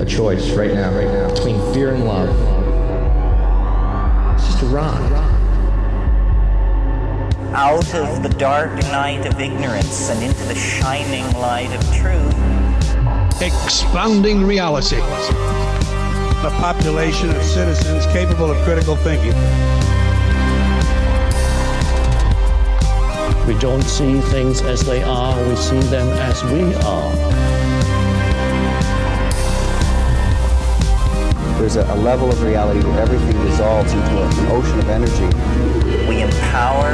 a choice right now, between fear and love. It's just a ride. Out of the dark night of ignorance and into the shining light of truth. Expounding reality. A population of citizens capable of critical thinking. We don't see things as they are, we see them as we are. There's a level of reality where everything dissolves into an ocean of energy. We empower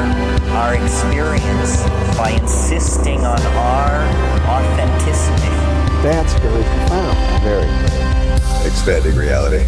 our experience by insisting on our authenticity. That's very profound. Very. Expanding reality.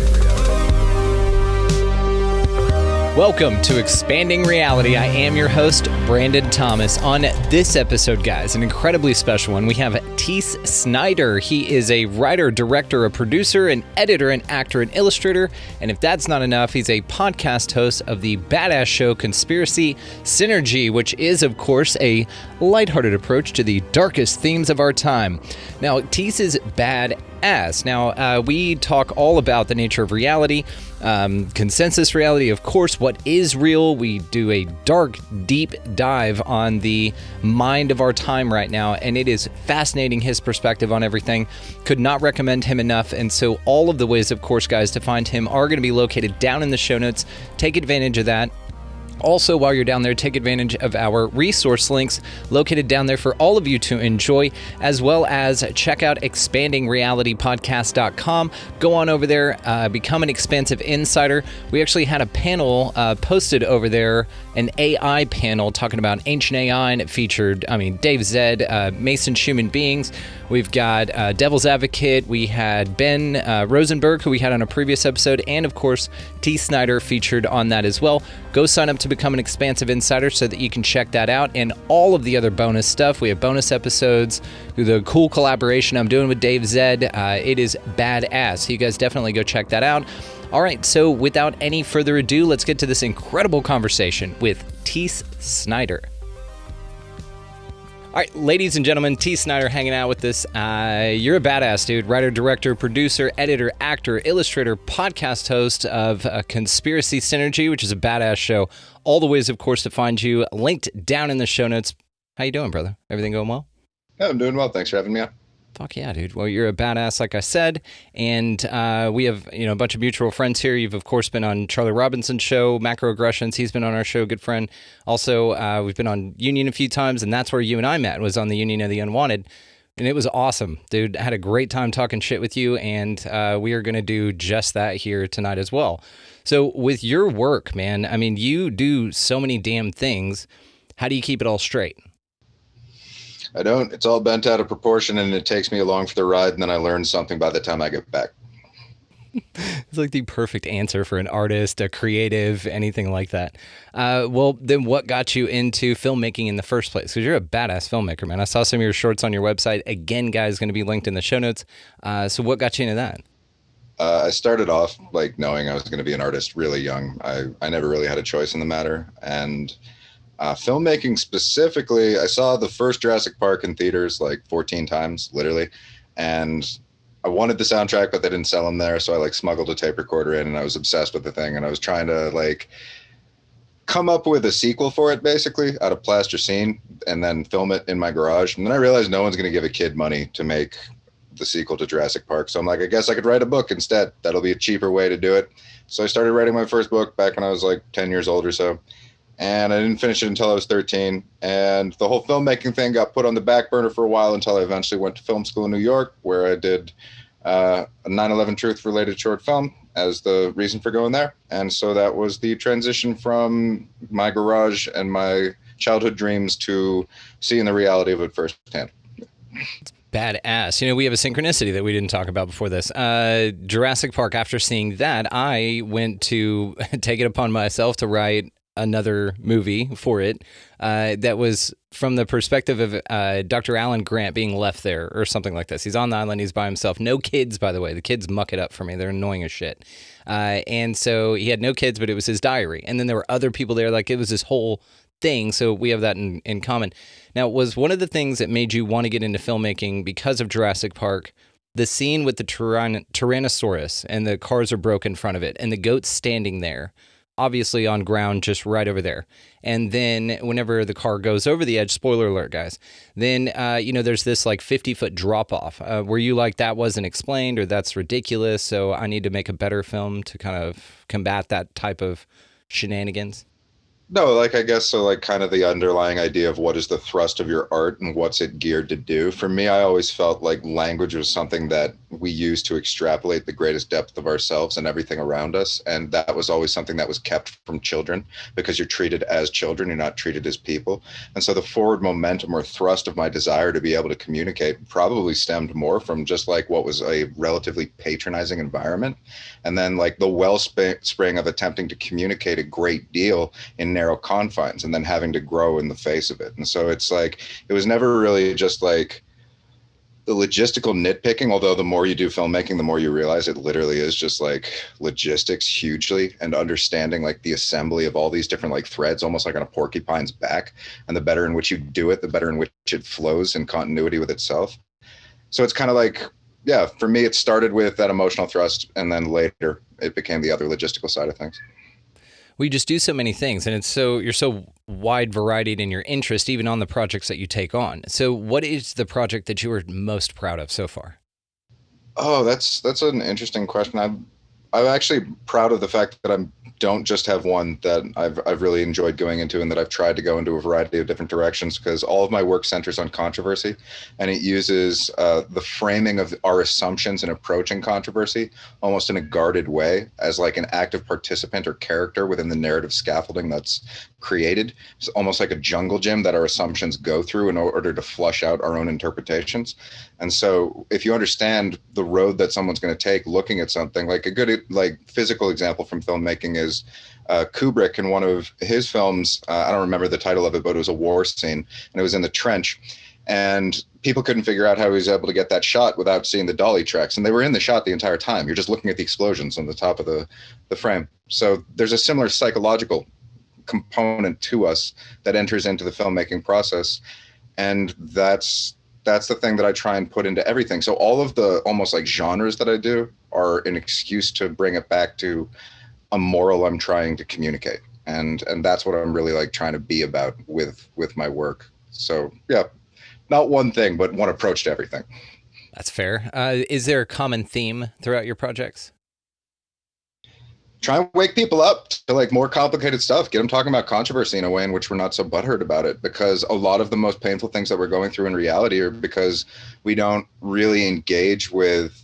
Welcome to Expanding Reality. I am your host, Brandon Thomas. On this episode, guys, an incredibly special one, we have Teace Snyder. He is a writer, director, a producer, an editor, an actor, an illustrator, and if that's not enough, he's a podcast host of the badass show Conspiracy Synergy, which is, of course, a lighthearted approach to the darkest themes of our time. Now, Teace is badass. Now, we talk all about the nature of reality, consensus reality, of course, what is real. We do a dark, deep dive on the mind of our time right now, and it is fascinating, his perspective on everything. Could not recommend him enough, and so all of the ways, of course, guys, to find him are going to be located down in the show notes. Take advantage of that. Also, while you're down there, take advantage of our resource links located down there for all of you to enjoy, as well as check out expandingrealitypodcast.com. Go on over there, become an expansive insider. We actually had a panel posted over there, an AI panel talking about ancient AI, and it featured, Dave Zed, Mason Human Beings. We've got Devil's Advocate. We had Ben Rosenberg, who we had on a previous episode, and of course, Teace Snyder featured on that as well. Go sign up to become an expansive insider so that you can check that out and all of the other bonus stuff. We have bonus episodes through the cool collaboration I'm doing with Dave Zed. It is badass. So you guys definitely go check that out. All right, so without any further ado, let's get to this incredible conversation with Teace Snyder. All right, ladies and gentlemen, Teace Snyder hanging out with us. You're a badass, dude. Writer, director, producer, editor, actor, illustrator, podcast host of Conspiracy Synergy, which is a badass show. All the ways, of course, to find you linked down in the show notes. How you doing, brother? Everything going well? Yeah, I'm doing well. Thanks for having me on. Fuck yeah, dude. Well, you're a badass, like I said, and we have a bunch of mutual friends here. You've, of course, been on Charlie Robinson's show, Macroaggressions. He's been on our show, good friend. Also, we've been on Union a few times, and that's where you and I met, was on the Union of the Unwanted, and it was awesome, dude. I had a great time talking shit with you, and we are going to do just that here tonight as well. So with your work, man, you do so many damn things. How do you keep it all straight? I don't. It's all bent out of proportion, and it takes me along for the ride, and then I learn something by the time I get back. It's like the perfect answer for an artist, a creative, anything like that. Well, then what got you into filmmaking in the first place? Because you're a badass filmmaker, man. I saw some of your shorts on your website. Again, guys, going to be linked in the show notes. So what got you into that? I started off knowing I was going to be an artist really young. I never really had a choice in the matter, and filmmaking specifically, I saw the first Jurassic Park in theaters 14 times, literally. And I wanted the soundtrack, but they didn't sell them there. So I smuggled a tape recorder in, and I was obsessed with the thing. And I was trying to come up with a sequel for it, basically, out of plasticine, and then film it in my garage. And then I realized no one's going to give a kid money to make the sequel to Jurassic Park. So I'm like, I guess I could write a book instead. That'll be a cheaper way to do it. So I started writing my first book back when I was 10 years old or so. And I didn't finish it until I was 13. And the whole filmmaking thing got put on the back burner for a while until I eventually went to film school in New York, where I did a 9/11 truth-related short film as the reason for going there. And so that was the transition from my garage and my childhood dreams to seeing the reality of it firsthand. Badass. We have a synchronicity that we didn't talk about before this. Jurassic Park, after seeing that, I went to take it upon myself to write another movie for it that was from the perspective of Dr. Alan Grant being left there or something like this. He's on the island. He's by himself. No kids, by the way. The kids muck it up for me. They're annoying as shit. And so he had no kids, but it was his diary. And then there were other people there. It was this whole thing. So we have that in common. Now, was one of the things that made you want to get into filmmaking because of Jurassic Park the scene with the Tyrannosaurus and the cars are broke in front of it and the goat's standing there, obviously on ground just right over there. And then whenever the car goes over the edge, spoiler alert, guys, then, there's this like 50-foot drop off. Were you like, that wasn't explained or that's ridiculous, so I need to make a better film to kind of combat that type of shenanigans? No, like I guess so, like kind of the underlying idea of what is the thrust of your art and what's it geared to do. For me, I always felt like language was something that we use to extrapolate the greatest depth of ourselves and everything around us. And that was always something that was kept from children because you're treated as children, you're not treated as people. And so the forward momentum or thrust of my desire to be able to communicate probably stemmed more from just like what was a relatively patronizing environment. And then like the wellspring of attempting to communicate a great deal in narrow confines and then having to grow in the face of it. And so it's like, it was never really just like the logistical nitpicking, although the more you do filmmaking, the more you realize it literally is just like logistics hugely and understanding like the assembly of all these different like threads, almost like on a porcupine's back. And the better in which you do it, the better in which it flows in continuity with itself. So it's kind of like, yeah, for me, it started with that emotional thrust, and then later it became the other logistical side of things. We just do so many things, and you're so wide varied in your interest, even on the projects that you take on. So what is the project that you are most proud of so far? Oh, that's an interesting question. I'm actually proud of the fact that I don't just have one that I've really enjoyed going into, and that I've tried to go into a variety of different directions, because all of my work centers on controversy, and it uses the framing of our assumptions and approaching controversy almost in a guarded way as like an active participant or character within the narrative scaffolding that's created. It's almost like a jungle gym that our assumptions go through in order to flush out our own interpretations. And so if you understand the road that someone's going to take looking at something, like a good like physical example from filmmaking is Kubrick in one of his films. I don't remember the title of it, but it was a war scene, and it was in the trench. And people couldn't figure out how he was able to get that shot without seeing the dolly tracks. And they were in the shot the entire time. You're just looking at the explosions on the top of the frame. So there's a similar psychological component to us that enters into the filmmaking process. And that's the thing that I try and put into everything. So all of the almost like genres that I do are an excuse to bring it back to a moral I'm trying to communicate. And that's what I'm really like trying to be about with my work. So yeah, not one thing, but one approach to everything. That's fair. Is there a common theme throughout your projects? Try and wake people up to like more complicated stuff. Get them talking about controversy in a way in which we're not so butthurt about it, because a lot of the most painful things that we're going through in reality are because we don't really engage with,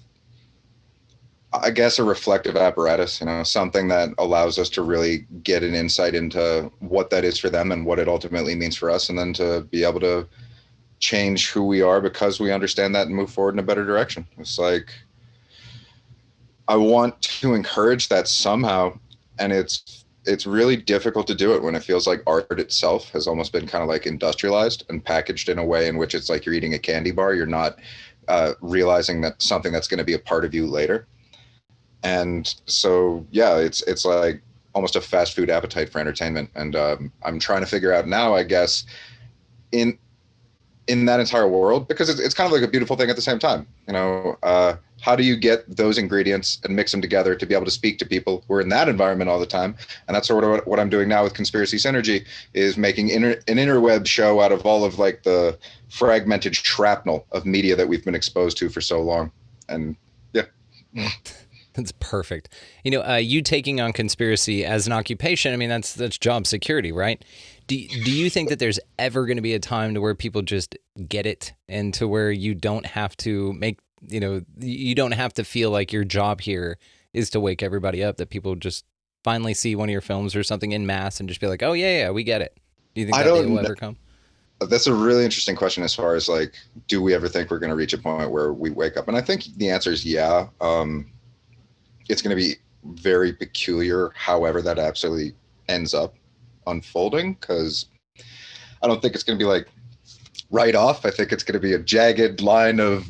I guess, a reflective apparatus, something that allows us to really get an insight into what that is for them and what it ultimately means for us, and then to be able to change who we are because we understand that and move forward in a better direction. It's like, I want to encourage that somehow, and it's really difficult to do it when it feels like art itself has almost been kind of like industrialized and packaged in a way in which it's like you're eating a candy bar. You're not realizing that something that's going to be a part of you later. And so, yeah, it's like almost a fast food appetite for entertainment. And I'm trying to figure out now, I guess, in that entire world, because it's kind of like a beautiful thing at the same time, how do you get those ingredients and mix them together to be able to speak to people who are in that environment all the time? And that's sort of what I'm doing now with Conspiracy Synergy, is making an interweb show out of all of like the fragmented shrapnel of media that we've been exposed to for so long. And yeah. That's perfect. You taking on conspiracy as an occupation, I mean, that's job security, right? Do you think that there's ever going to be a time to where people just get it, and to where you don't have to you don't have to feel like your job here is to wake everybody up, that people just finally see one of your films or something in mass and just be like, oh yeah, we get it? Do you think that day will ever come? That's a really interesting question as far as like, do we ever think we're going to reach a point where we wake up? And I think the answer is yeah. It's going to be very peculiar, however that absolutely ends up unfolding, because I don't think it's going to be like right off. I think it's going to be a jagged line of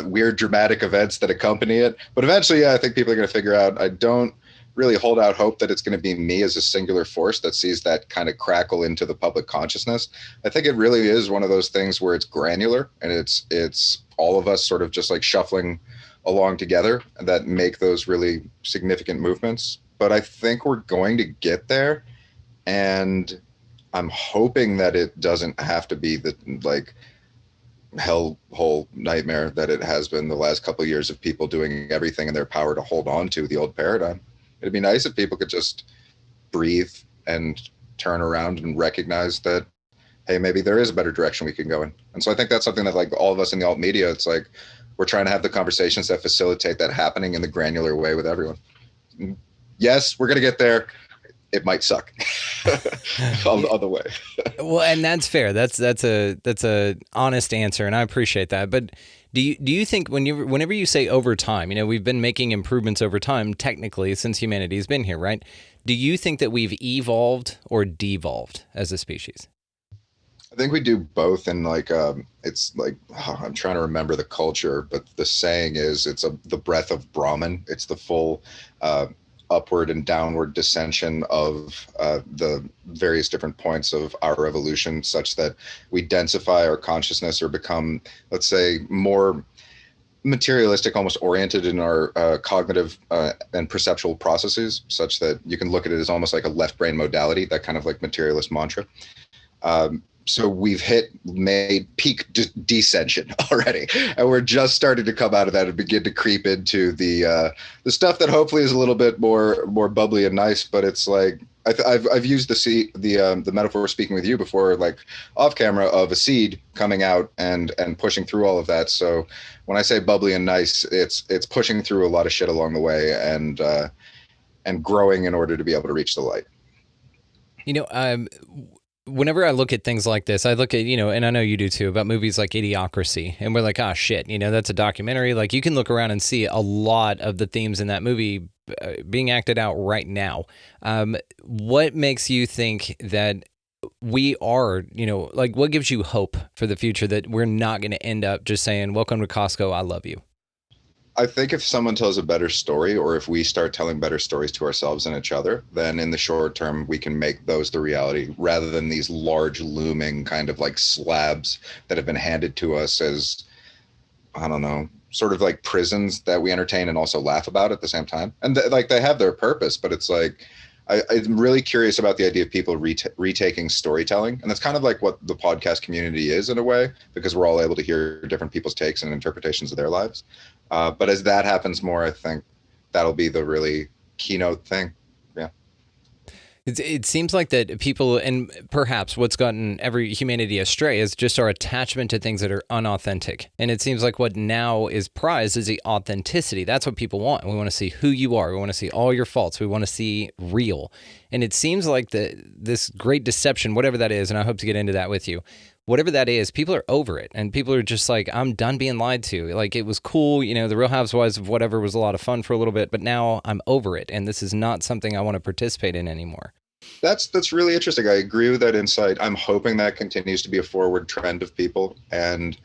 weird dramatic events that accompany it. But eventually, yeah, I think people are going to figure out, I don't really hold out hope that it's going to be me as a singular force that sees that kind of crackle into the public consciousness. I think it really is one of those things where it's granular, and it's all of us sort of just like shuffling along together that make those really significant movements. But I think we're going to get there, and I'm hoping that it doesn't have to be the like hellhole nightmare that it has been the last couple of years of people doing everything in their power to hold on to the old paradigm. It'd be nice if people could just breathe and turn around and recognize that, hey, maybe there is a better direction we can go in. And so I think that's something that like all of us in the alt media, it's like we're trying to have the conversations that facilitate that happening in the granular way with everyone. Yes, we're going to get there. It might suck on the way. Well, and that's fair. That's a honest answer, and I appreciate that. But do you think whenever you say over time, we've been making improvements over time, technically, since humanity's been here, right? Do you think that we've evolved or devolved as a species? I think we do both, and like it's like I'm trying to remember the culture, but the saying is it's the breath of Brahman. It's the full upward and downward dissension of the various different points of our evolution, such that we densify our consciousness or become, let's say, more materialistic, almost oriented in our cognitive and perceptual processes, such that you can look at it as almost like a left brain modality, that kind of like materialist mantra. So we've made peak descension already, and we're just starting to come out of that and begin to creep into the stuff that hopefully is a little bit more bubbly and nice. But it's like I've used the metaphor speaking with you before, like off camera, of a seed coming out and pushing through all of that. So when I say bubbly and nice, it's pushing through a lot of shit along the way and growing in order to be able to reach the light. Whenever I look at things like this, I look at, and I know you do too, about movies like Idiocracy, and we're like, ah, shit, that's a documentary. Like, you can look around and see a lot of the themes in that movie being acted out right now. What makes you think that we are, like, what gives you hope for the future that we're not going to end up just saying, welcome to Costco, I love you? I think if someone tells a better story, or if we start telling better stories to ourselves and each other, then in the short term, we can make those the reality, rather than these large looming kind of like slabs that have been handed to us as, I don't know, sort of like prisons that we entertain and also laugh about at the same time. And like they have their purpose, but it's like, I'm really curious about the idea of people retaking storytelling. And that's kind of like what the podcast community is in a way, because we're all able to hear different people's takes and interpretations of their lives. But as that happens more, I think that'll be the really keynote thing. Yeah. It seems like that people, and perhaps what's gotten every humanity astray, is just our attachment to things that are unauthentic. And it seems like what now is prized is the authenticity. That's what people want. We want to see who you are. We want to see all your faults. We want to see real. And it seems like this great deception, whatever that is, and I hope to get into that with you, whatever that is, people are over it. And people are just like, I'm done being lied to. Like, it was cool. The Real Housewives of whatever was a lot of fun for a little bit, but now I'm over it. And this is not something I want to participate in anymore. That's really interesting. I agree with that insight. I'm hoping that continues to be a forward trend of people. And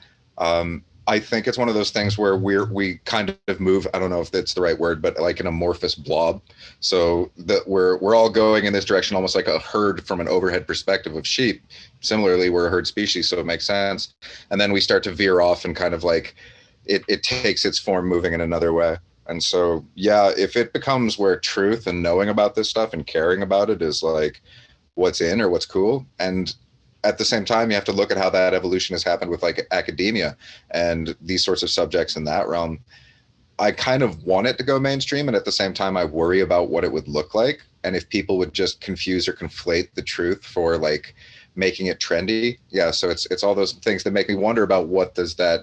I think it's one of those things where we kind of move, I don't know if that's the right word, but like an amorphous blob. So that we're all going in this direction, almost like a herd from an overhead perspective of sheep. Similarly, we're a herd species, so it makes sense. And then we start to veer off and kind of like it takes its form moving in another way. And so, yeah, if it becomes where truth and knowing about this stuff and caring about it is like what's in or what's cool, and at the same time, you have to look at how that evolution has happened with like academia and these sorts of subjects in that realm. I kind of want it to go mainstream, and at the same time, I worry about what it would look like. And if people would just confuse or conflate the truth for like making it trendy. Yeah, so it's all those things that make me wonder about what does that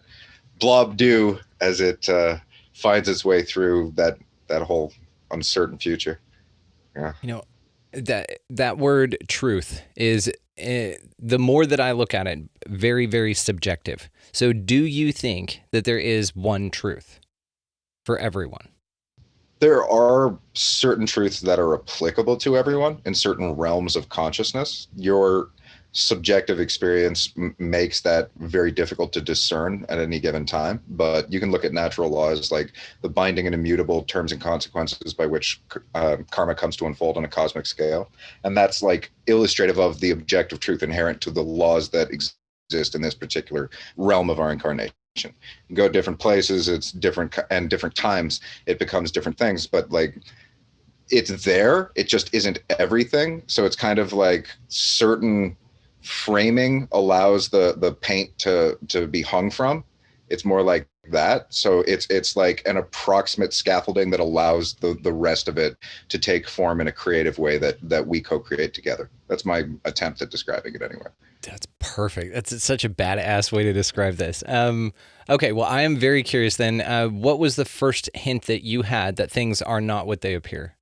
blob do as it finds its way through that whole uncertain future. Yeah. That word truth is, the more that I look at it, very, very subjective. So do you think that there is one truth for everyone? There are certain truths that are applicable to everyone in certain realms of consciousness. subjective experience makes that very difficult to discern at any given time. But you can look at natural laws like the binding and immutable terms and consequences by which karma comes to unfold on a cosmic scale. And that's like illustrative of the objective truth inherent to the laws that exist in this particular realm of our incarnation. You go different places, it's different, and different times it becomes different things, but like it's there, it just isn't everything. So it's kind of like certain framing allows the paint to be hung from. It's more like that. So it's like an approximate scaffolding that allows the rest of it to take form in a creative way that we co-create together. That's my attempt at describing it anyway. That's perfect. That's such a badass way to describe this. Okay, well, I am very curious then. What was the first hint that you had that things are not what they appear?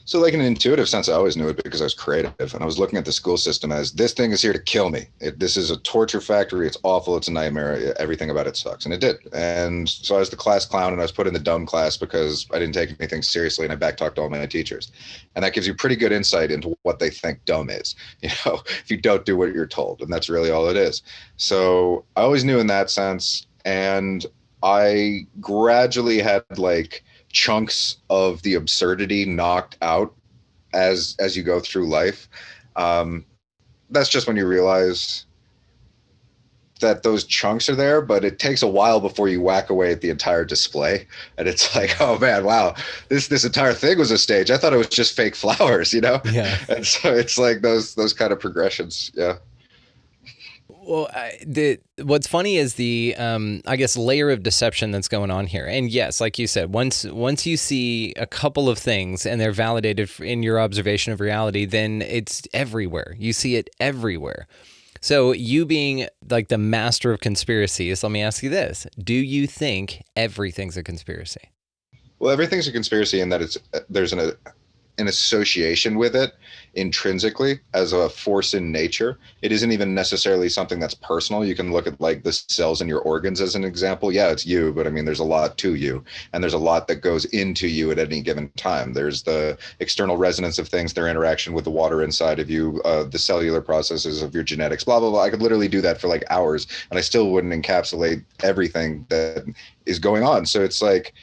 So like in an intuitive sense, I always knew it because I was creative, and I was looking at the school system as this thing is here to kill me. This is a torture factory. It's awful. It's a nightmare. Everything about it sucks. And it did. And so I was the class clown, and I was put in the dumb class because I didn't take anything seriously, and I backtalked all my teachers. And that gives you pretty good insight into what they think dumb is, if you don't do what you're told. And that's really all it is. So I always knew in that sense. And I gradually had like chunks of the absurdity knocked out as you go through life. That's just when you realize that those chunks are there, but it takes a while before you whack away at the entire display. And it's like, oh man, wow, this entire thing was a stage. I thought it was just fake flowers, Yeah. And so it's like those kind of progressions. Yeah. Well, what's funny is the, I guess, layer of deception that's going on here. And yes, like you said, once you see a couple of things and they're validated in your observation of reality, then it's everywhere. You see it everywhere. So you being like the master of conspiracies, let me ask you this. Do you think everything's a conspiracy? Well, everything's a conspiracy in that there's an association with it intrinsically as a force in nature. It isn't even necessarily something that's personal. You can look at like the cells in your organs as an example. Yeah, it's you, but I mean, there's a lot to you, and there's a lot that goes into you at any given time. There's the external resonance of things, their interaction with the water inside of you, the cellular processes of your genetics, blah, blah, blah. I could literally do that for like hours, and I still wouldn't encapsulate everything that is going on. So it's like,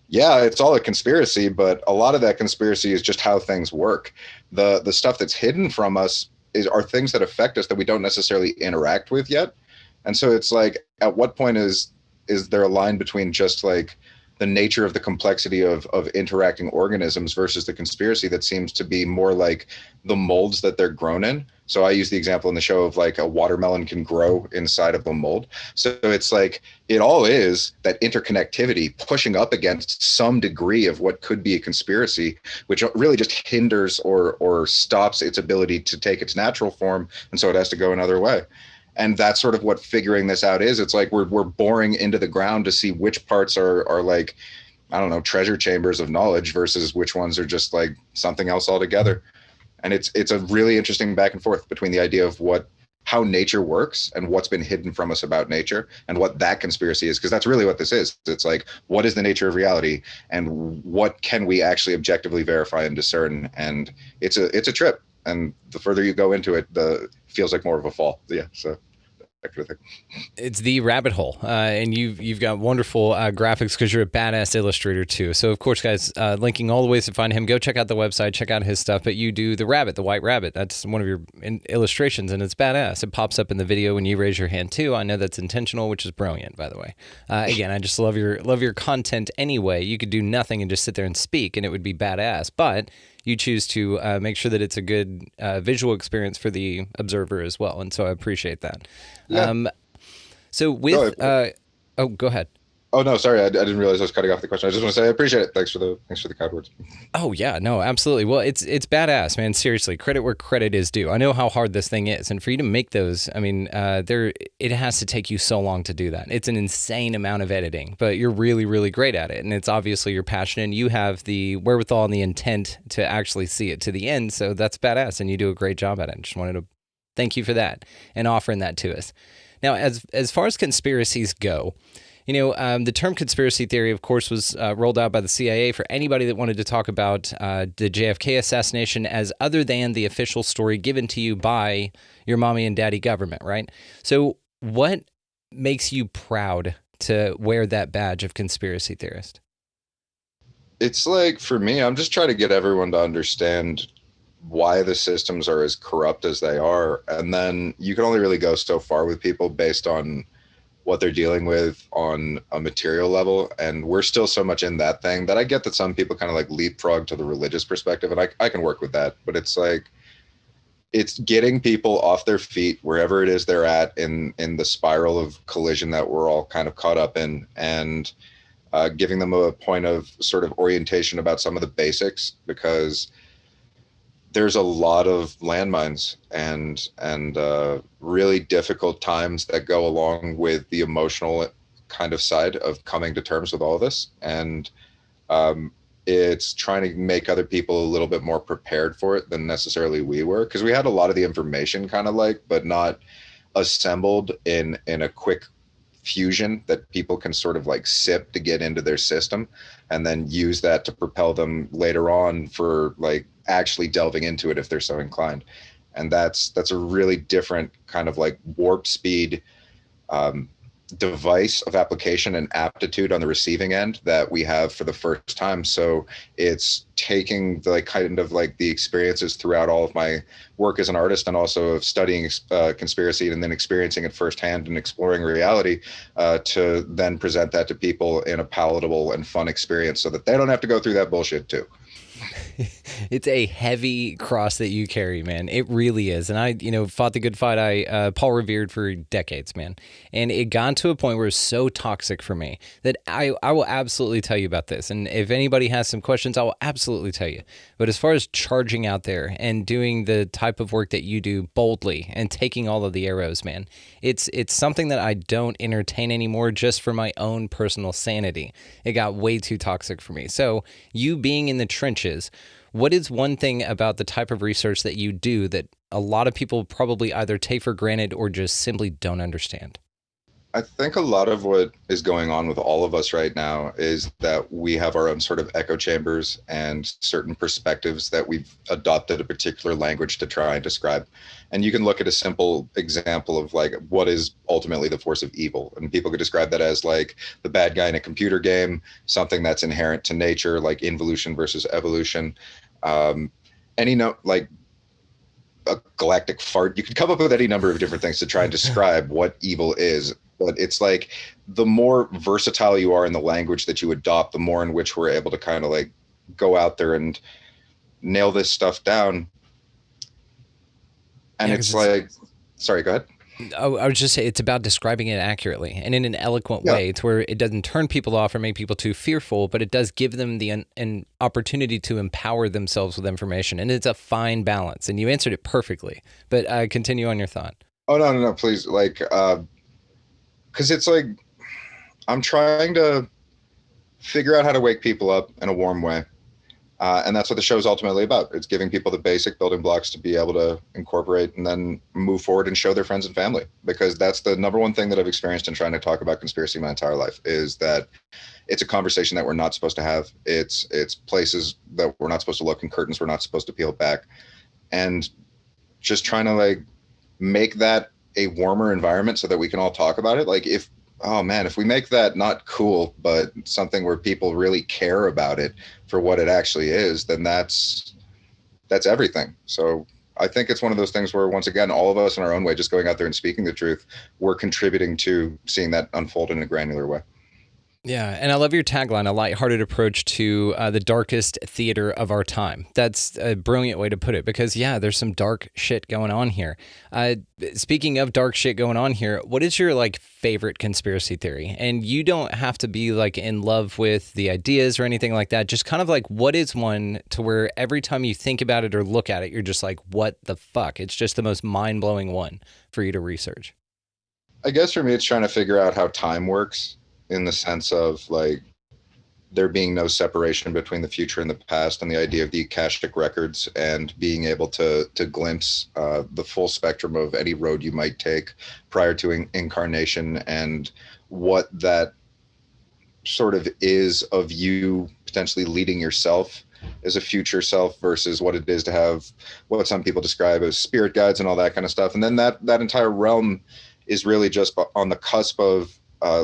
yeah, it's all a conspiracy, but a lot of that conspiracy is just how things work. The stuff that's hidden from us are things that affect us that we don't necessarily interact with yet. And so it's like, at what point is there a line between just like the nature of the complexity of interacting organisms versus the conspiracy that seems to be more like the molds that they're grown in? So I use the example in the show of like a watermelon can grow inside of the mold. So it's like, it all is that interconnectivity pushing up against some degree of what could be a conspiracy, which really just hinders or stops its ability to take its natural form. And so it has to go another way. And that's sort of what figuring this out is. It's like we're boring into the ground to see which parts are like, I don't know, treasure chambers of knowledge versus which ones are just like something else altogether. And it's a really interesting back and forth between the idea of how nature works and what's been hidden from us about nature and what that conspiracy is, because that's really what this is. It's like, what is the nature of reality and what can we actually objectively verify and discern? And it's a trip. And the further you go into it, the feels like more of a fall. Yeah. So that kind of thing. It's the rabbit hole, and you've got wonderful graphics because you're a badass illustrator too. So of course, guys, linking all the ways to find him. Go check out the website, check out his stuff. But you do the rabbit, the white rabbit. That's one of your illustrations, and it's badass. It pops up in the video when you raise your hand too. I know that's intentional, which is brilliant, by the way. Again, I just love your content anyway. You could do nothing and just sit there and speak, and it would be badass. But you choose to make sure that it's a good visual experience for the observer as well. And so I appreciate that. Yeah. So with, go ahead. Oh no, sorry. I didn't realize I was cutting off the question. I just want to say I appreciate it. Thanks for the kind words. Oh yeah, no, absolutely. Well, it's badass, man. Seriously, credit where credit is due. I know how hard this thing is, and for you to make those, I mean, it has to take you so long to do that. It's an insane amount of editing, but you're really, really great at it, and it's obviously you're passionate. You have the wherewithal and the intent to actually see it to the end, so that's badass, and you do a great job at it. Just wanted to thank you for that and offering that to us. Now, as far as conspiracies go, The term conspiracy theory, of course, was rolled out by the CIA for anybody that wanted to talk about the JFK assassination as other than the official story given to you by your mommy and daddy government, right? So what makes you proud to wear that badge of conspiracy theorist? It's like, for me, I'm just trying to get everyone to understand why the systems are as corrupt as they are. And then you can only really go so far with people based on what they're dealing with on a material level. And we're still so much in that thing that I get that some people kind of like leapfrog to the religious perspective, and I can work with that. But it's like, it's getting people off their feet wherever it is they're at in the spiral of collision that we're all kind of caught up in, and giving them a point of sort of orientation about some of the basics, because there's a lot of landmines and really difficult times that go along with the emotional kind of side of coming to terms with all this. And it's trying to make other people a little bit more prepared for it than necessarily we were, because we had a lot of the information kind of like, but not assembled in a quick fusion that people can sort of like sip to get into their system, and then use that to propel them later on for like actually delving into it if they're so inclined. And that's a really different kind of like warp speed device of application and aptitude on the receiving end that we have for the first time. So it's taking the like kind of like the experiences throughout all of my work as an artist, and also of studying conspiracy and then experiencing it firsthand and exploring reality, to then present that to people in a palatable and fun experience so that they don't have to go through that bullshit too. It's a heavy cross that you carry, man. It really is. And I, fought the good fight. I Paul revered for decades, man. And it got to a point where it was so toxic for me that I will absolutely tell you about this. And if anybody has some questions, I will absolutely tell you. But as far as charging out there and doing the type of work that you do boldly and taking all of the arrows, man, it's something that I don't entertain anymore, just for my own personal sanity. It got way too toxic for me. So you being in the trenches, what is one thing about the type of research that you do that a lot of people probably either take for granted or just simply don't understand? I think a lot of what is going on with all of us right now is that we have our own sort of echo chambers and certain perspectives that we've adopted a particular language to try and describe. And you can look at a simple example of like, what is ultimately the force of evil? And people could describe that as like the bad guy in a computer game, something that's inherent to nature, like involution versus evolution. Like a galactic fart. You could come up with any number of different things to try and describe what evil is. But it's like, the more versatile you are in the language that you adopt, the more in which we're able to kind of like go out there and nail this stuff down. And Yeah, it's like, sorry, go ahead. I would just say it's about describing it accurately and in an eloquent way, to where it doesn't turn people off or make people too fearful, but it does give them an opportunity to empower themselves with information. And it's a fine balance. And you answered it perfectly. But continue on your thought. Oh, no, please. Like, because it's like, I'm trying to figure out how to wake people up in a warm way. And that's what the show is ultimately about. It's giving people the basic building blocks to be able to incorporate and then move forward and show their friends and family. Because that's the number one thing that I've experienced in trying to talk about conspiracy my entire life, is that it's a conversation that we're not supposed to have. It's places that we're not supposed to look, and curtains we're not supposed to peel back. And just trying to like make that a warmer environment so that we can all talk about it. Like, if we make that not cool, but something where people really care about it for what it actually is, then that's everything. So I think it's one of those things where, once again, all of us in our own way, just going out there and speaking the truth, we're contributing to seeing that unfold in a granular way. Yeah, and I love your tagline, a lighthearted approach to the darkest theater of our time. That's a brilliant way to put it, because, yeah, there's some dark shit going on here. Speaking of dark shit going on here, what is your, like, favorite conspiracy theory? And you don't have to be, like, in love with the ideas or anything like that. Just kind of like, what is one to where every time you think about it or look at it, you're just like, what the fuck? It's just the most mind-blowing one for you to research. I guess for me, it's trying to figure out how time works, in the sense of like there being no separation between the future and the past, and the idea of the Akashic records, and being able to glimpse the full spectrum of any road you might take prior to incarnation, and what that sort of is of you potentially leading yourself as a future self versus what it is to have what some people describe as spirit guides and all that kind of stuff. And then that entire realm is really just on the cusp of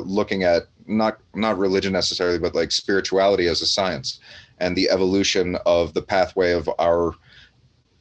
looking at not religion necessarily, but like spirituality as a science and the evolution of the pathway of our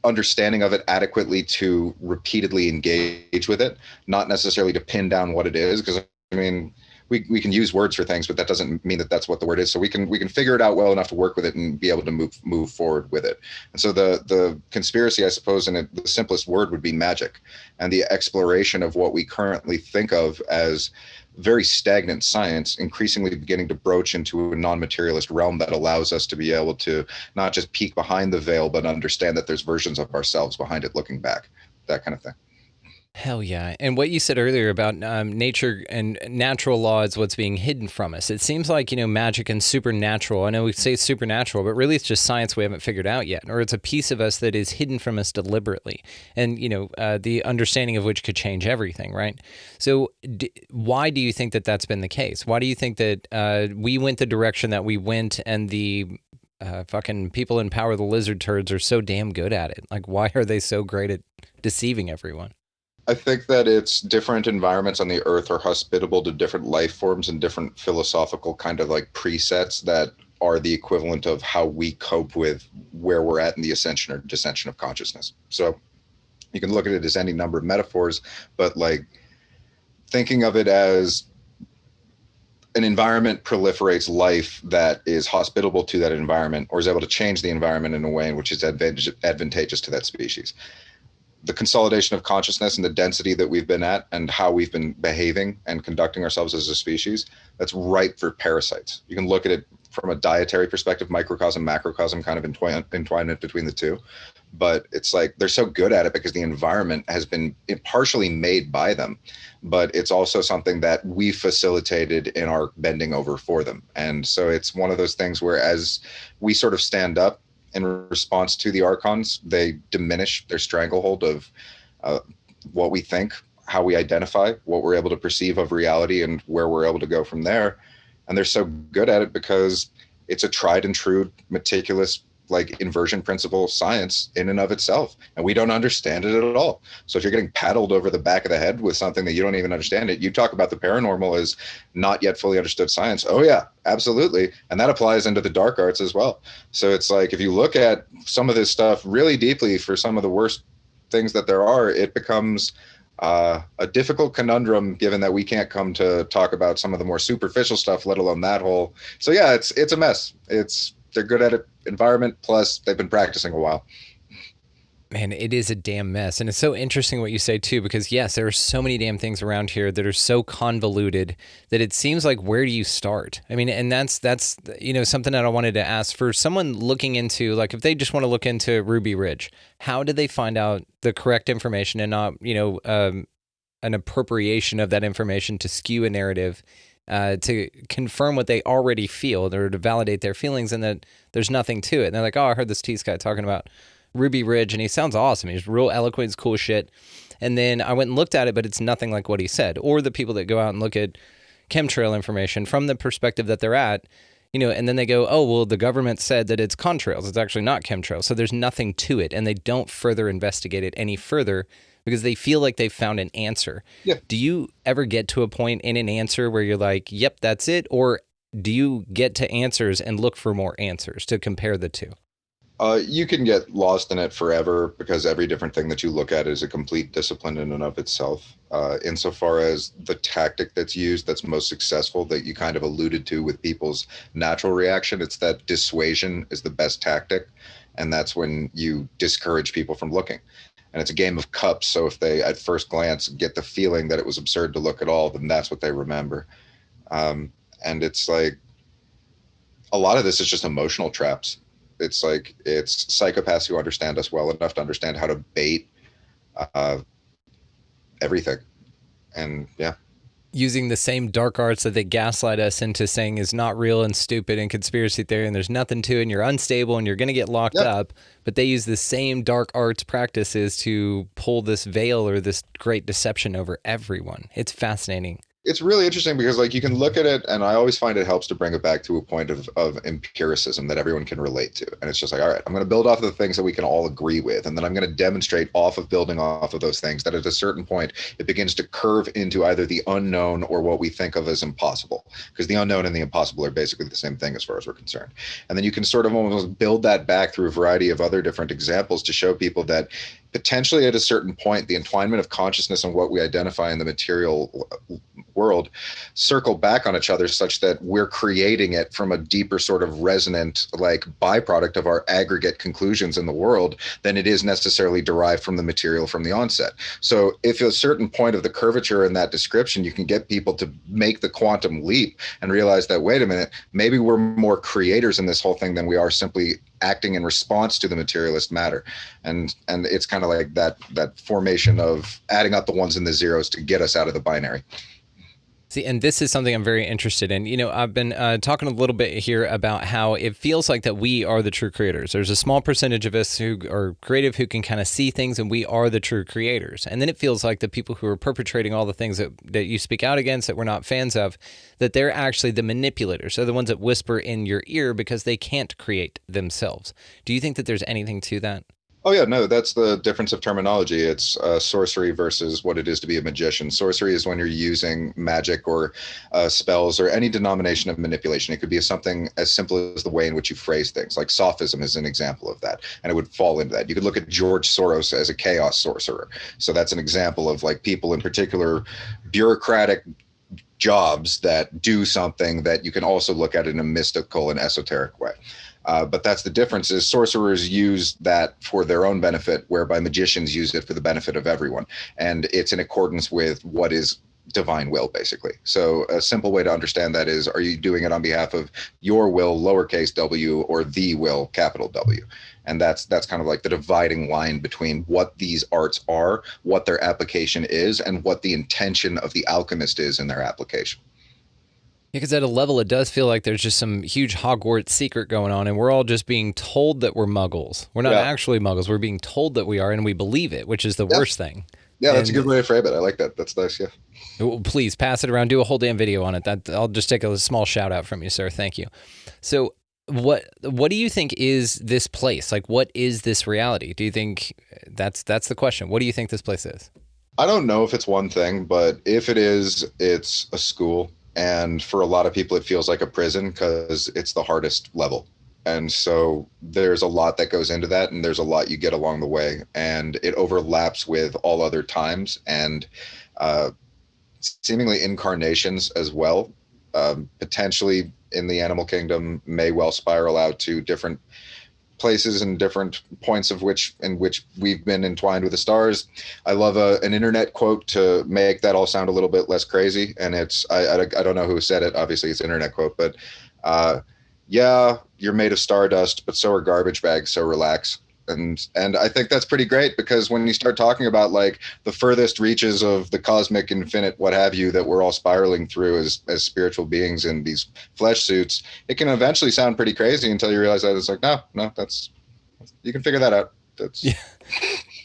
understanding of it adequately to repeatedly engage with it, not necessarily to pin down what it is. Because I mean, we can use words for things, but that doesn't mean that that's what the word is. So we can figure it out well enough to work with it and be able to move forward with it. And so the conspiracy, I suppose, in the simplest word would be magic, and the exploration of what we currently think of as very stagnant science, increasingly beginning to broach into a non-materialist realm that allows us to be able to not just peek behind the veil, but understand that there's versions of ourselves behind it looking back, that kind of thing. Hell yeah. And what you said earlier about nature and natural law is what's being hidden from us. It seems like, magic and supernatural. I know we say supernatural, but really it's just science we haven't figured out yet. Or it's a piece of us that is hidden from us deliberately. And, the understanding of which could change everything, right? So why do you think that that's been the case? Why do you think that we went the direction that we went and the fucking people in power, the lizard turds, are so damn good at it? Like, why are they so great at deceiving everyone? I think that it's different environments on the earth are hospitable to different life forms and different philosophical kind of like presets that are the equivalent of how we cope with where we're at in the ascension or descension of consciousness. So you can look at it as any number of metaphors, but like thinking of it as an environment proliferates life that is hospitable to that environment or is able to change the environment in a way in which is advantageous to that species. The consolidation of consciousness and the density that we've been at and how we've been behaving and conducting ourselves as a species, that's ripe for parasites. You can look at it from a dietary perspective, microcosm, macrocosm, kind of entwine it between the two. But it's like they're so good at it because the environment has been partially made by them, but it's also something that we facilitated in our bending over for them. And so it's one of those things where as we sort of stand up in response to the archons, they diminish their stranglehold of what we think, how we identify, what we're able to perceive of reality, and where we're able to go from there. And they're so good at it because it's a tried and true, meticulous, like inversion principle science in and of itself. And we don't understand it at all. So if you're getting paddled over the back of the head with something that you don't even understand it, you talk about the paranormal as not yet fully understood science. Oh yeah, absolutely. And that applies into the dark arts as well. So it's like, if you look at some of this stuff really deeply for some of the worst things that there are, it becomes a difficult conundrum given that we can't come to talk about some of the more superficial stuff, let alone that whole. So yeah, it's a mess. They're good at it. Environment, plus they've been practicing a while. Man, it is a damn mess. And it's so interesting what you say too, because yes, there are so many damn things around here that are so convoluted that it seems like, where do you start? I mean, and that's something that I wanted to ask for someone looking into, like, if they just want to look into Ruby Ridge, how do they find out the correct information and not, an appropriation of that information to skew a narrative, to confirm what they already feel or to validate their feelings, and that there's nothing to it. And they're like, oh, I heard this Teace guy talking about Ruby Ridge, and he sounds awesome. He's real eloquent, he's cool shit. And then I went and looked at it, but it's nothing like what he said. Or the people that go out and look at chemtrail information from the perspective that they're at, and then they go, oh, well, the government said that it's contrails. It's actually not chemtrails. So there's nothing to it. And they don't further investigate it any further because they feel like they've found an answer. Yeah. Do you ever get to a point in an answer where you're like, yep, that's it? Or do you get to answers and look for more answers to compare the two? You can get lost in it forever because every different thing that you look at is a complete discipline in and of itself. Insofar as the tactic that's used that's most successful that you kind of alluded to with people's natural reaction, it's that dissuasion is the best tactic. And that's when you discourage people from looking. And it's a game of cups. So if they, at first glance, get the feeling that it was absurd to look at all, then that's what they remember. And it's like, a lot of this is just emotional traps. It's like, it's psychopaths who understand us well enough to understand how to bait everything. And yeah. Using the same dark arts that they gaslight us into saying is not real and stupid and conspiracy theory and there's nothing to it and you're unstable and you're going to get locked up. But they use the same dark arts practices to pull this veil or this great deception over everyone. It's fascinating. It's really interesting because like you can look at it, and I always find it helps to bring it back to a point of empiricism that everyone can relate to. And it's just like, all right, I'm going to build off of the things that we can all agree with, and then I'm going to demonstrate off of building off of those things that at a certain point it begins to curve into either the unknown or what we think of as impossible, because the unknown and the impossible are basically the same thing as far as we're concerned. And then you can sort of almost build that back through a variety of other different examples to show people that potentially at a certain point, the entwinement of consciousness and what we identify in the material world circle back on each other such that we're creating it from a deeper sort of resonant like byproduct of our aggregate conclusions in the world than it is necessarily derived from the material from the onset. So if at a certain point of the curvature in that description, you can get people to make the quantum leap and realize that, wait a minute, maybe we're more creators in this whole thing than we are simply acting in response to the materialist matter. And it's kind of like that formation of adding up the ones and the zeros to get us out of the binary. See, and this is something I'm very interested in. You know, I've been talking a little bit here about how it feels like that we are the true creators. There's a small percentage of us who are creative who can kind of see things, and we are the true creators. And then it feels like the people who are perpetrating all the things that you speak out against, that we're not fans of, that they're actually the manipulators. They're the ones that whisper in your ear because they can't create themselves. Do you think that there's anything to that? Oh, yeah, no, that's the difference of terminology. It's sorcery versus what it is to be a magician. Sorcery is when you're using magic or spells or any denomination of manipulation. It could be something as simple as the way in which you phrase things, like sophism is an example of that, and it would fall into that. You could look at George Soros as a chaos sorcerer. So that's an example of like people in particular bureaucratic jobs that do something that you can also look at in a mystical and esoteric way. But that's the difference, is sorcerers use that for their own benefit, whereby magicians use it for the benefit of everyone. And it's in accordance with what is divine will, basically. So a simple way to understand that is, are you doing it on behalf of your will, lowercase w, or the will, capital W? And that's kind of like the dividing line between what these arts are, what their application is, and what the intention of the alchemist is in their application. Because at a level, it does feel like there's just some huge Hogwarts secret going on, and we're all just being told that we're muggles. We're not actually muggles. We're being told that we are, and we believe it, which is the worst thing. Yeah, that's a good way to frame it. I like that. That's nice, yeah. Please pass it around. Do a whole damn video on it. I'll just take a small shout out from you, sir. Thank you. So what do you think is this place? Like, what is this reality? Do you think that's the question? What do you think this place is? I don't know if it's one thing, but if it is, it's a school. And for a lot of people, it feels like a prison because it's the hardest level. And so there's a lot that goes into that, and there's a lot you get along the way. And it overlaps with all other times and seemingly incarnations as well. Potentially in the animal kingdom may well spiral out to different places and different points of which we've been entwined with the stars. I love an internet quote to make that all sound a little bit less crazy, and it's I don't know who said it. Obviously, it's an internet quote, but yeah, you're made of stardust, but so are garbage bags. So relax. And I think that's pretty great, because when you start talking about like the furthest reaches of the cosmic infinite, what have you, that we're all spiraling through as spiritual beings in these flesh suits, it can eventually sound pretty crazy until you realize that it's like, no, you can figure that out. That's yeah.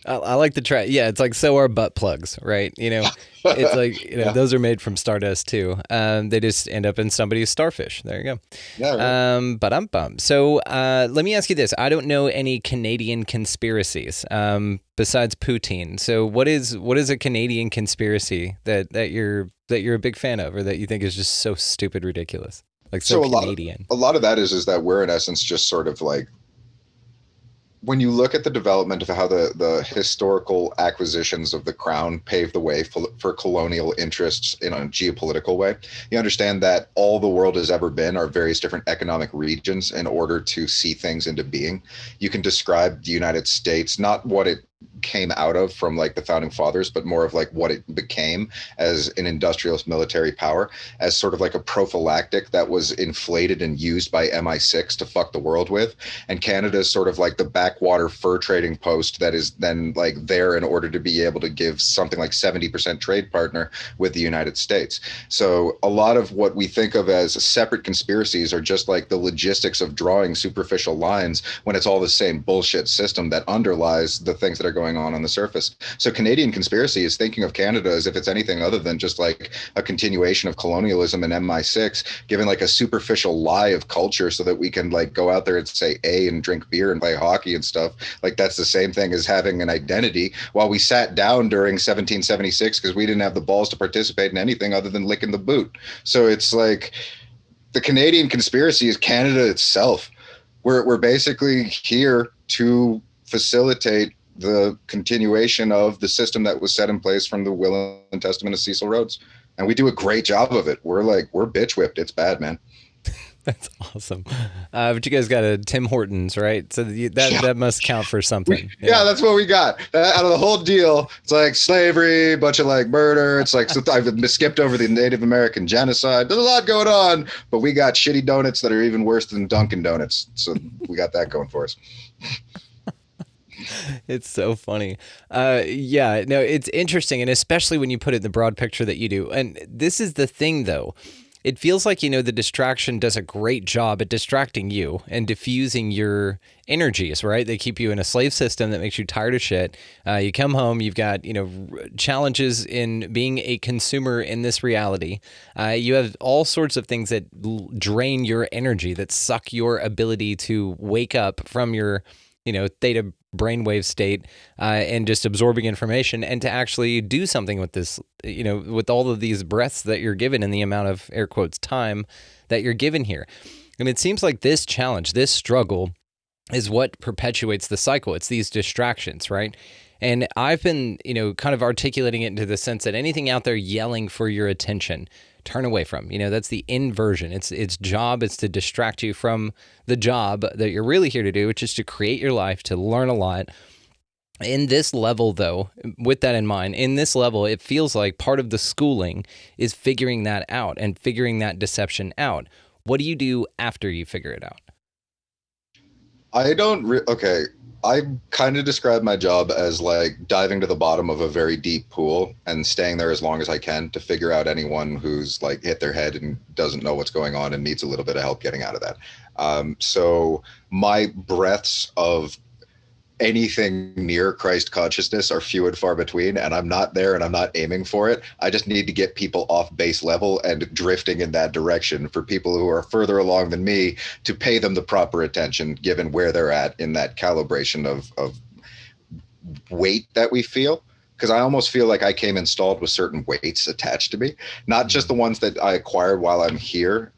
I like the try. Yeah, it's like, so are butt plugs, right? You know, it's like, you know, those are made from stardust too. They just end up in somebody's starfish. There you go. Yeah. Right. So let me ask you this. I don't know any Canadian conspiracies besides poutine. So what is a Canadian conspiracy that you're a big fan of, or that you think is just so stupid ridiculous? Like so Canadian. A lot of that is that we're in essence just sort of like, when you look at the development of how the historical acquisitions of the crown paved the way for colonial interests in a geopolitical way, you understand that all the world has ever been are various different economic regions in order to see things into being. You can describe the United States, not what it came out of from like the founding fathers, but more of like what it became as an industrialist military power, as sort of like a prophylactic that was inflated and used by MI6 to fuck the world with. And Canada is sort of like the backwater fur trading post that is then like there in order to be able to give something like 70% trade partner with the United States. So a lot of what we think of as separate conspiracies are just like the logistics of drawing superficial lines when it's all the same bullshit system that underlies the things that are going going on the surface. So Canadian conspiracy is thinking of Canada as if it's anything other than just like a continuation of colonialism and MI6, given like a superficial lie of culture so that we can like go out there and say A and drink beer and play hockey and stuff. Like that's the same thing as having an identity, while we sat down during 1776 because we didn't have the balls to participate in anything other than licking the boot. So it's like the Canadian conspiracy is Canada itself. We're basically here to facilitate the continuation of the system that was set in place from the will and testament of Cecil Rhodes. And we do a great job of it. We're bitch whipped. It's bad, man. That's awesome. But you guys got a Tim Hortons, right? So that must count for something. Yeah, that's what we got. Out of the whole deal, it's like slavery, a bunch of like murder. It's like, so I've skipped over the Native American genocide. There's a lot going on, but we got shitty donuts that are even worse than Dunkin' Donuts. So we got that going for us. It's so funny. Yeah, no, it's interesting. And especially when you put it in the broad picture that you do. And this is the thing, though. It feels like, the distraction does a great job at distracting you and diffusing your energies, right? They keep you in a slave system that makes you tired of shit. You come home, you've got, challenges in being a consumer in this reality. You have all sorts of things that drain your energy, that suck your ability to wake up from your, theta brainwave state and just absorbing information, and to actually do something with this, with all of these breaths that you're given and the amount of air quotes time that you're given here. And it seems like this challenge, this struggle is what perpetuates the cycle. It's these distractions, right? And I've been, kind of articulating it into the sense that anything out there yelling for your attention, turn away from. That's the inversion. Its job is to distract you from the job that you're really here to do, which is to create your life, to learn a lot. In this level, though, with that in mind, in this level, it feels like part of the schooling is figuring that out and figuring that deception out. What do you do after you figure it out? I kind of describe my job as like diving to the bottom of a very deep pool and staying there as long as I can to figure out anyone who's like hit their head and doesn't know what's going on and needs a little bit of help getting out of that. So my breaths of anything near Christ consciousness are few and far between, and I'm not there and I'm not aiming for it. I just need to get people off base level and drifting in that direction for people who are further along than me to pay them the proper attention given where they're at in that calibration of weight that we feel. Because I almost feel like I came installed with certain weights attached to me, not just the ones that I acquired while I'm here,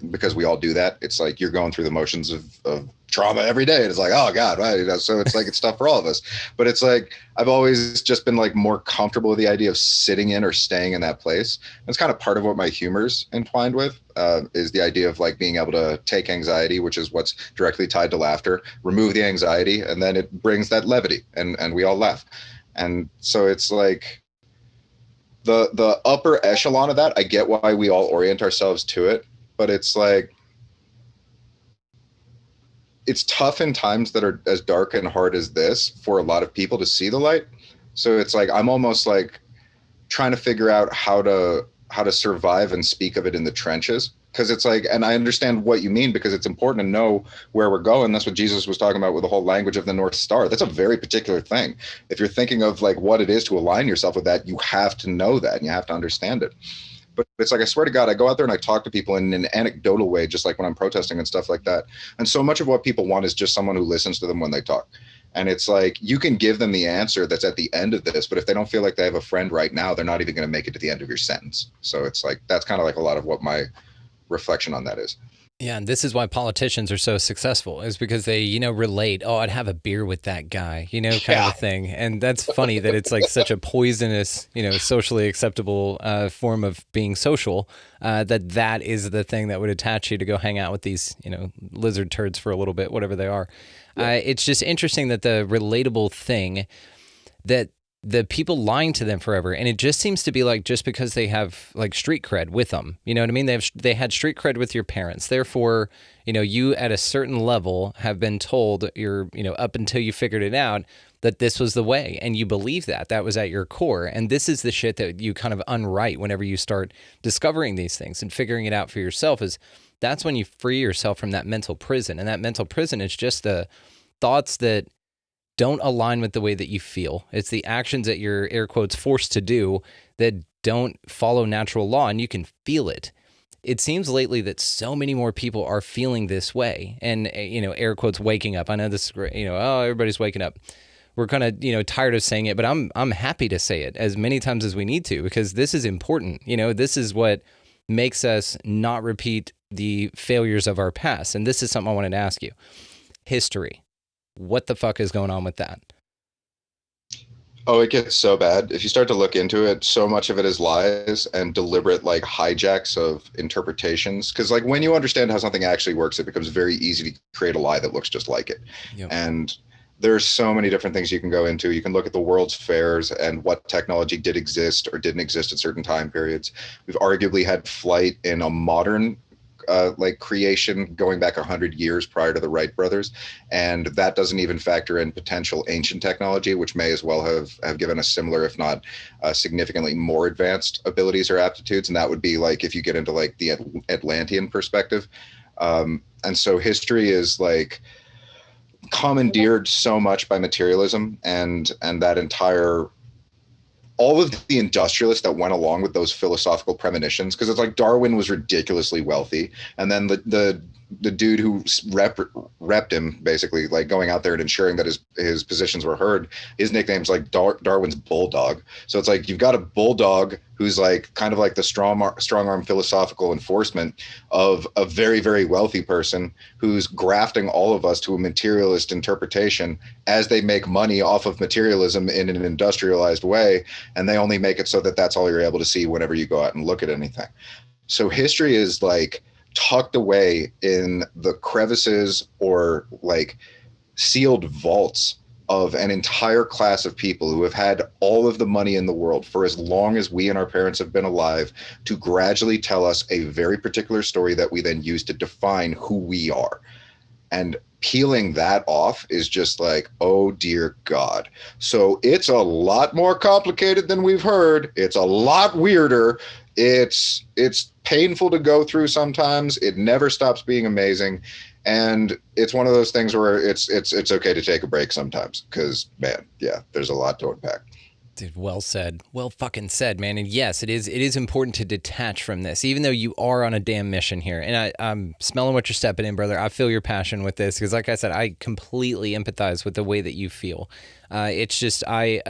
because we all do that. It's like you're going through the motions of trauma every day. And it's like, oh God, right? So it's like, it's tough for all of us. But it's like, I've always just been like more comfortable with the idea of sitting in or staying in that place. That's kind of part of what my humor's entwined with, is the idea of like being able to take anxiety, which is what's directly tied to laughter, remove the anxiety, and then it brings that levity and we all laugh. And so it's like the upper echelon of that, I get why we all orient ourselves to it, but it's like, it's tough in times that are as dark and hard as this for a lot of people to see the light. So it's like, I'm almost like trying to figure out how to survive and speak of it in the trenches. Because it's like, and I understand what you mean, because it's important to know where we're going. That's what Jesus was talking about with the whole language of the North Star. That's a very particular thing. If you're thinking of like what it is to align yourself with that, you have to know that and you have to understand it. But it's like, I swear to God, I go out there and I talk to people in an anecdotal way, just like when I'm protesting and stuff like that. And so much of what people want is just someone who listens to them when they talk. And it's like, you can give them the answer that's at the end of this, but if they don't feel like they have a friend right now, they're not even going to make it to the end of your sentence. So it's like, that's kind of like a lot of what my reflection on that is. Yeah, and this is why politicians are so successful, is because they, relate, oh, I'd have a beer with that guy, kind of a thing. And that's funny that it's like such a poisonous, socially acceptable form of being social, that is the thing that would attach you to go hang out with these, lizard turds for a little bit, whatever they are. Yeah. It's just interesting that the relatable thing that the people lying to them forever, and it just seems to be like, just because they have like street cred with them, you know what I mean? They had street cred with your parents. Therefore, you at a certain level have been told you're, up until you figured it out, that this was the way, and you believe that was at your core. And this is the shit that you kind of unwrite whenever you start discovering these things and figuring it out for yourself. That's when you free yourself from that mental prison. And that mental prison is just the thoughts that don't align with the way that you feel. It's the actions that you're, air quotes, forced to do that don't follow natural law, and you can feel it. It seems lately that so many more people are feeling this way, and, air quotes, waking up. I know this is great, oh, everybody's waking up. We're kind of, tired of saying it, but I'm happy to say it as many times as we need to, because this is important. This is what makes us not repeat the failures of our past. And this is something I wanted to ask you. History. What the fuck is going on with that? Oh, it gets so bad. If you start to look into it, so much of it is lies and deliberate hijacks of interpretations. Because when you understand how something actually works, it becomes very easy to create a lie that looks just like it. Yep. And there's so many different things you can go into. You can look at the world's fairs and what technology did exist or didn't exist at certain time periods. We've arguably had flight in a modern creation going back 100 years prior to the Wright brothers, and that doesn't even factor in potential ancient technology, which may as well have given us similar, if not significantly more advanced abilities or aptitudes. And that would be if you get into the Atlantean perspective. And so history is commandeered so much by materialism and that entire, all of the industrialists that went along with those philosophical premonitions, because it's Darwin was ridiculously wealthy, and then the dude who repped him, basically going out there and ensuring that his positions were heard, his nickname's Darwin's Bulldog. So it's you've got a bulldog who's kind of the strong arm philosophical enforcement of a very, very wealthy person who's grafting all of us to a materialist interpretation as they make money off of materialism in an industrialized way. And they only make it so that that's all you're able to see whenever you go out and look at anything. So history is tucked away in the crevices or sealed vaults of an entire class of people who have had all of the money in the world for as long as we and our parents have been alive to gradually tell us a very particular story that we then use to define who we are. And peeling that off is just oh dear God. So it's a lot more complicated than we've heard. It's a lot weirder. It's painful to go through sometimes. It never stops being amazing. And it's one of those things where it's okay to take a break sometimes, because, man, yeah, there's a lot to unpack. Dude, well said. Well fucking said, man. And yes, it is important to detach from this, even though you are on a damn mission here. And I'm smelling what you're stepping in, brother. I feel your passion with this, because like I said, I completely empathize with the way that you feel. It's just I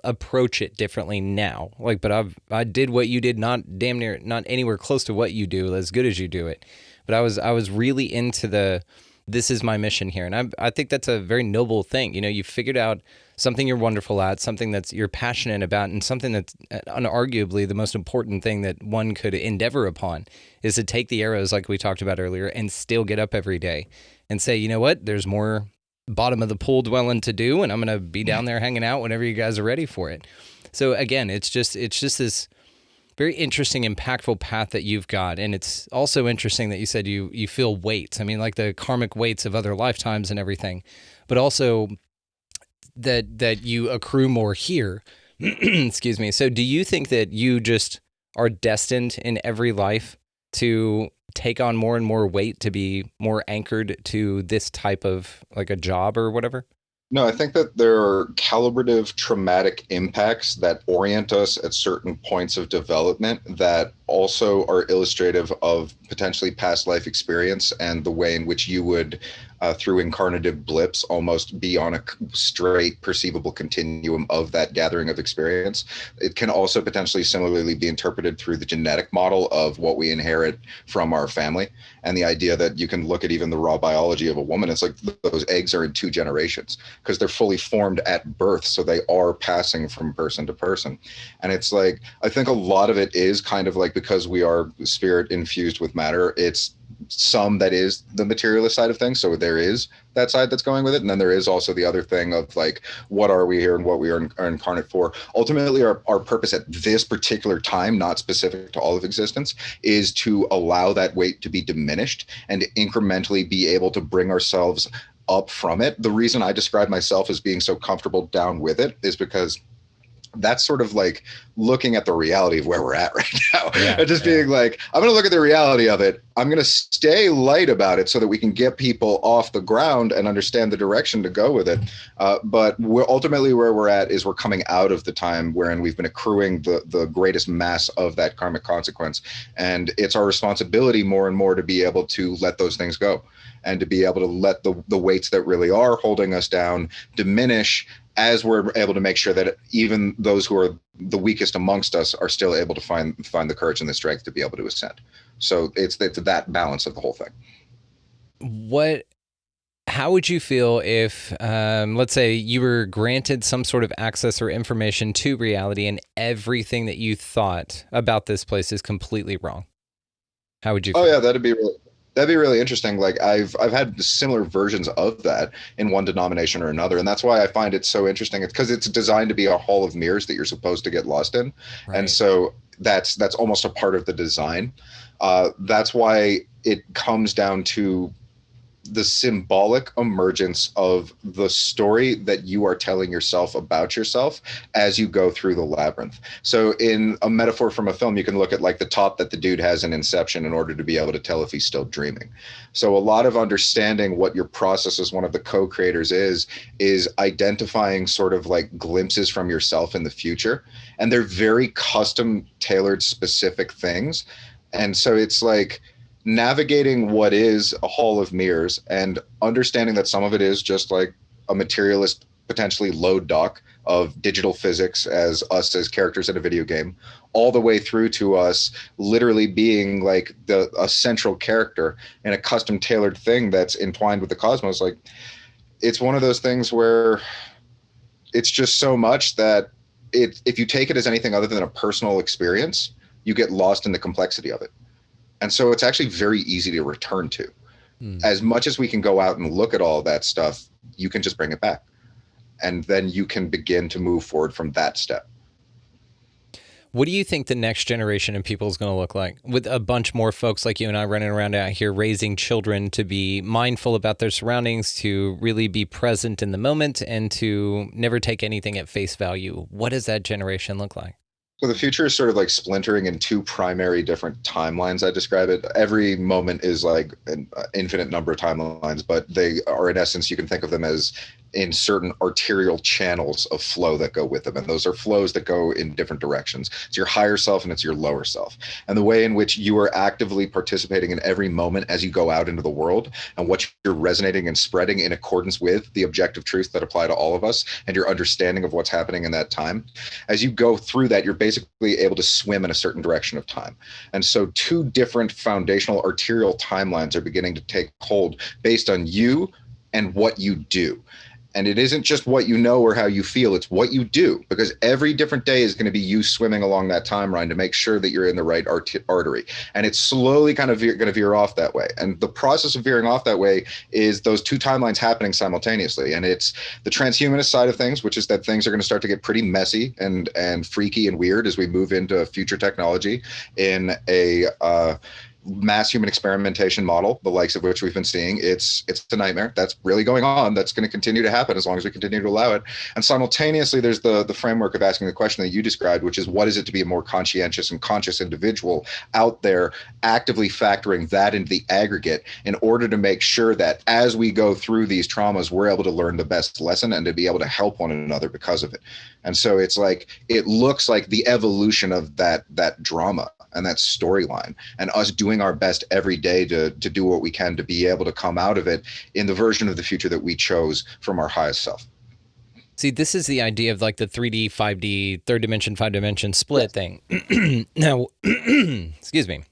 approach it differently now. But I did what you did, not damn near, not anywhere close to what you do, as good as you do it. But I was really into this is my mission here. And I think that's a very noble thing. You figured out something you're wonderful at, something that's you're passionate about, and something that's unarguably the most important thing that one could endeavor upon is to take the arrows, like we talked about earlier, and still get up every day and say, you know what, there's more bottom of the pool dwelling to do, and I'm going to be down there hanging out whenever you guys are ready for it. So again, it's just this very interesting, impactful path that you've got. And it's also interesting that you said you feel weights. I mean, the karmic weights of other lifetimes and everything, but also that you accrue more here. Excuse me. So do you think that you just are destined in every life to take on more and more weight, to be more anchored to this type of a job or whatever? No, I think that there are calibrative traumatic impacts that orient us at certain points of development that also are illustrative of potentially past life experience and the way in which you would, through incarnative blips, almost be on a straight perceivable continuum of that gathering of experience. It can also potentially similarly be interpreted through the genetic model of what we inherit from our family. And the idea that you can look at even the raw biology of a woman, it's those eggs are in 2 generations because they're fully formed at birth. So they are passing from person to person. And it's I think a lot of it is kind of because we are spirit infused with matter, it's some that is the materialist side of things. So there is that side that's going with it. And then there is also the other thing of what are we here and what we are incarnate for. Ultimately, our purpose at this particular time, not specific to all of existence, is to allow that weight to be diminished and incrementally be able to bring ourselves up from it. The reason I describe myself as being so comfortable down with it is because that's sort of like looking at the reality of where we're at right now. And just being like, I'm going to look at the reality of it. I'm going to stay light about it so that we can get people off the ground and understand the direction to go with it. But ultimately where we're at is we're coming out of the time wherein we've been accruing the greatest mass of that karmic consequence. And it's our responsibility more and more to be able to let those things go and to be able to let the weights that really are holding us down diminish, as we're able to make sure that even those who are the weakest amongst us are still able to find the courage and the strength to be able to ascend. So it's that balance of the whole thing. How would you feel if, let's say, you were granted some sort of access or information to reality and everything that you thought about this place is completely wrong? How would you feel? Oh yeah, that'd be really interesting. Like I've had similar versions of that in one denomination or another, and that's why I find it so interesting. It's because it's designed to be a hall of mirrors that you're supposed to get lost in, right. And so that's almost a part of the design. That's why it comes down to the symbolic emergence of the story that you are telling yourself about yourself as you go through the labyrinth. So in a metaphor from a film, you can look at like the top that the dude has in Inception in order to be able to tell if he's still dreaming. So a lot of understanding what your process as one of the co-creators is identifying sort of like glimpses from yourself in the future. And they're very custom tailored specific things. And so it's like navigating what is a hall of mirrors and understanding that some of it is just like a materialist, potentially low dock of digital physics as us as characters in a video game, all the way through to us literally being like a central character in a custom tailored thing that's entwined with the cosmos. Like it's one of those things where it's just so much that if you take it as anything other than a personal experience, you get lost in the complexity of it. And so it's actually very easy to return to. As much as we can go out and look at all that stuff, you can just bring it back. And then you can begin to move forward from that step. What do you think the next generation of people is going to look like, with a bunch more folks like you and I running around out here raising children to be mindful about their surroundings, to really be present in the moment, and to never take anything at face value? What does that generation look like? So the future is sort of like splintering in two primary different timelines. I describe it. Every moment is like an infinite number of timelines, but they are, in essence, you can think of them as in certain arterial channels of flow that go with them. And those are flows that go in different directions. It's your higher self and it's your lower self. And the way in which you are actively participating in every moment as you go out into the world, and what you're resonating and spreading in accordance with the objective truths that apply to all of us and your understanding of what's happening in that time. As you go through that, you're basically able to swim in a certain direction of time. And so two different foundational arterial timelines are beginning to take hold based on you and what you do. And it isn't just what you know or how you feel, it's what you do, because every different day is going to be you swimming along that timeline to make sure that you're in the right artery. And it's slowly kind of going to veer off that way. And the process of veering off that way is those two timelines happening simultaneously. And it's the transhumanist side of things, which is that things are going to start to get pretty messy and freaky and weird as we move into future technology in a mass human experimentation model, the likes of which we've been seeing. It's a nightmare. That's really going on. That's going to continue to happen as long as we continue to allow it. And simultaneously, there's the framework of asking the question that you described, which is, what is it to be a more conscientious and conscious individual out there actively factoring that into the aggregate in order to make sure that as we go through these traumas, we're able to learn the best lesson and to be able to help one another because of it. And so it's like, it looks like the evolution of that drama and that storyline, and us doing our best every day to do what we can to be able to come out of it in the version of the future that we chose from our highest self. See, this is the idea of like the 3D, 5D, third dimension, 5-dimension split thing. Now, excuse me.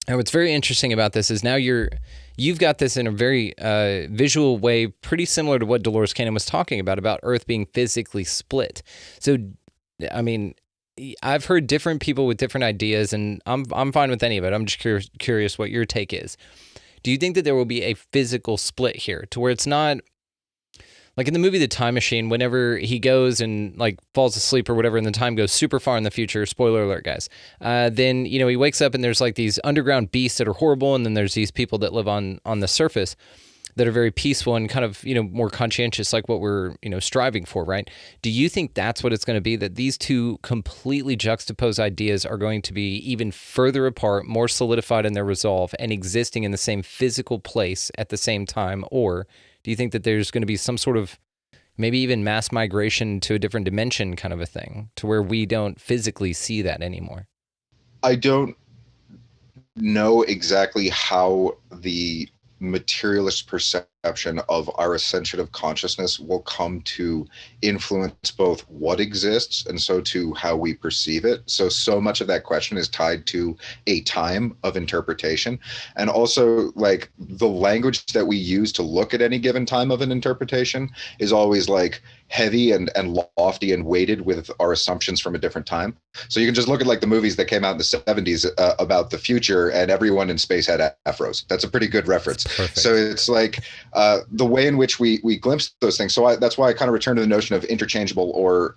Now, what's very interesting about this is now you've got this in a very visual way, pretty similar to what Dolores Cannon was talking about Earth being physically split. So, I mean, I've heard different people with different ideas, and I'm fine with any of it. I'm just curious what your take is. Do you think that there will be a physical split here, to where it's not like in the movie The Time Machine, whenever he goes and like falls asleep or whatever, and the time goes super far in the future, spoiler alert, guys, then, you know, he wakes up and there's like these underground beasts that are horrible, and then there's these people that live on the surface. that are very peaceful and kind of, more conscientious, like what we're, striving for, right? Do you think that's what it's going to be, that these two completely juxtaposed ideas are going to be even further apart, more solidified in their resolve, and existing in the same physical place at the same time? Or do you think that there's going to be some sort of maybe even mass migration to a different dimension kind of a thing, to where we don't physically see that anymore? I don't know exactly how the materialist perception of our ascension of consciousness will come to influence both what exists and so to how we perceive it. So much of that question is tied to a time of interpretation, and also like the language that we use to look at any given time of an interpretation is always like heavy and lofty and weighted with our assumptions from a different time. So you can just look at like the movies that came out in the 70s about the future, and everyone in space had afros. That's a pretty good reference. So it's like the way in which we glimpse those things. So that's why I kind of return to the notion of interchangeable or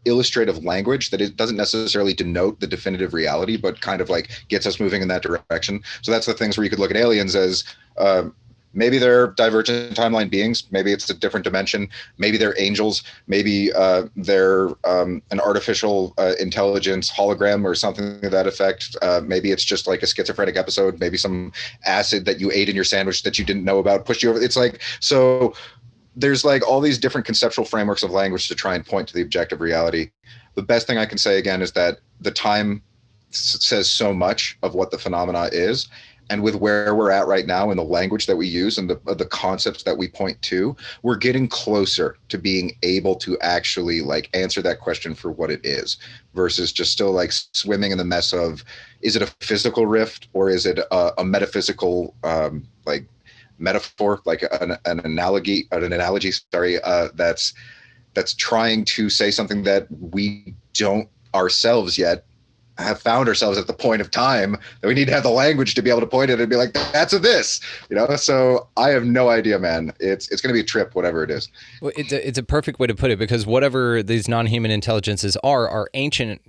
illustrative language, that it doesn't necessarily denote the definitive reality, but kind of like gets us moving in that direction. So that's the things where you could look at aliens as maybe they're divergent timeline beings. Maybe it's a different dimension. Maybe they're angels. Maybe they're an artificial intelligence hologram or something to that effect. Maybe it's just like a schizophrenic episode. Maybe some acid that you ate in your sandwich that you didn't know about pushed you over. It's like, so there's like all these different conceptual frameworks of language to try and point to the objective reality. The best thing I can say again is that the time says so much of what the phenomena is. And with where we're at right now and the language that we use and the concepts that we point to, we're getting closer to being able to actually like answer that question for what it is, versus just still like swimming in the mess of, is it a physical rift or is it a metaphysical like metaphor, like an analogy, that's trying to say something that we don't ourselves yet have found ourselves at the point of time that we need to have the language to be able to point it and be like, that's a this, So I have no idea, man. It's going to be a trip, whatever it is. Well, it's a perfect way to put it, because whatever these non-human intelligences are, our ancient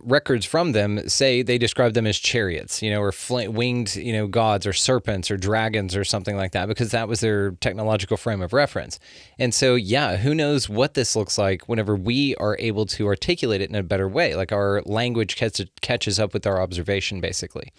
records from them say they describe them as chariots, or winged, gods or serpents or dragons or something like that, because that was their technological frame of reference. And so, yeah, who knows what this looks like whenever we are able to articulate it in a better way, like our language catches up with our observation, basically.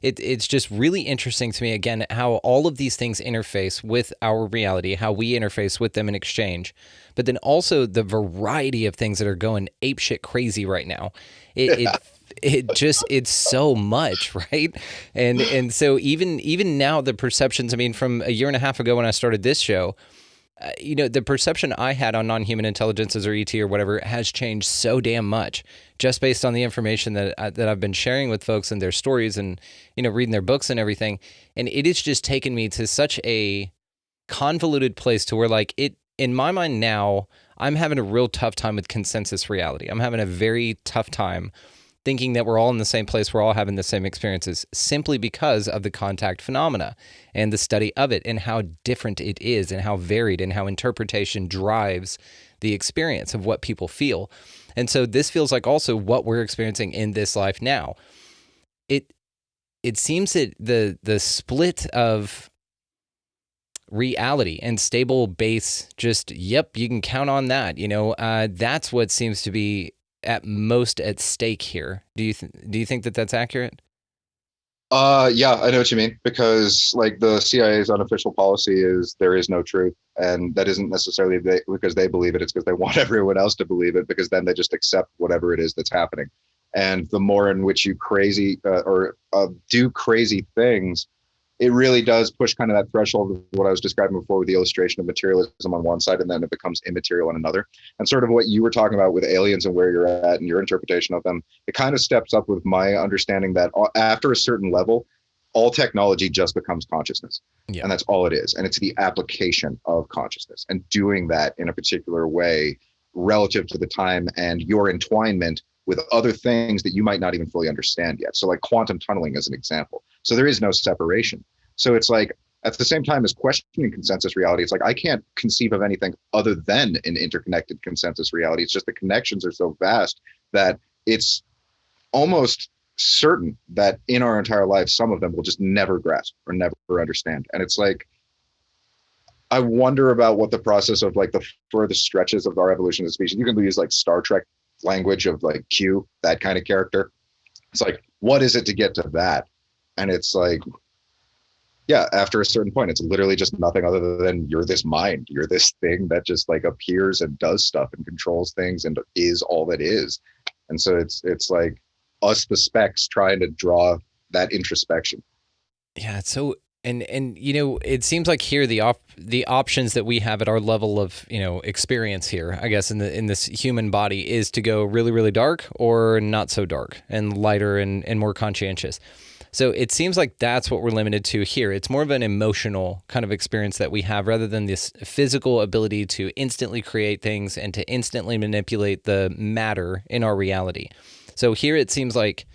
It's just really interesting to me, again, how all of these things interface with our reality, how we interface with them in exchange, but then also the variety of things that are going apeshit crazy right now. It's so much, right? And so even now the perceptions, I mean, from a year and a half ago when I started this show, the perception I had on non-human intelligences or ET or whatever has changed so damn much, just based on the information that I've been sharing with folks and their stories and, reading their books and everything. And it has just taken me to such a convoluted place to where, like, in my mind now, I'm having a real tough time with consensus reality. I'm having a very tough time thinking that we're all in the same place, we're all having the same experiences, simply because of the contact phenomena and the study of it and how different it is and how varied and how interpretation drives the experience of what people feel. And so this feels like also what we're experiencing in this life now. It seems that the split of reality and stable base, just, yep, you can count on that. That's what seems to be at most at stake here. Do you think that that's accurate? Yeah, I know what you mean, because like the CIA's unofficial policy is there is no truth, and that isn't necessarily because they believe it. It's because they want everyone else to believe it, because then they just accept whatever it is that's happening. And the more in which you do crazy things, it really does push kind of that threshold of what I was describing before with the illustration of materialism on one side, and then it becomes immaterial on another. And sort of what you were talking about with aliens and where you're at and your interpretation of them, it kind of steps up with my understanding that after a certain level, all technology just becomes consciousness. Yeah. And that's all it is. And it's the application of consciousness and doing that in a particular way relative to the time and your entwinement with other things that you might not even fully understand yet. So like quantum tunneling as an example. So there is no separation. So it's like, at the same time as questioning consensus reality, it's like, I can't conceive of anything other than an interconnected consensus reality. It's just the connections are so vast that it's almost certain that in our entire lives, some of them will just never grasp or never understand. And it's like, I wonder about what the process of like the furthest stretches of our evolution as a species. You can use like Star Trek language of like Q, that kind of character. It's like, what is it to get to that? And it's like, yeah, after a certain point, it's literally just nothing other than you're this mind. You're this thing that just like appears and does stuff and controls things and is all that is. And so it's like us, the specs, trying to draw that introspection. Yeah, it's so and you know, it seems like here the options that we have at our level of, you know, experience here, I guess in this human body, is to go really, really dark or not so dark and lighter and more conscientious. So it seems like that's what we're limited to here. It's more of an emotional kind of experience that we have rather than this physical ability to instantly create things and to instantly manipulate the matter in our reality. So here it seems like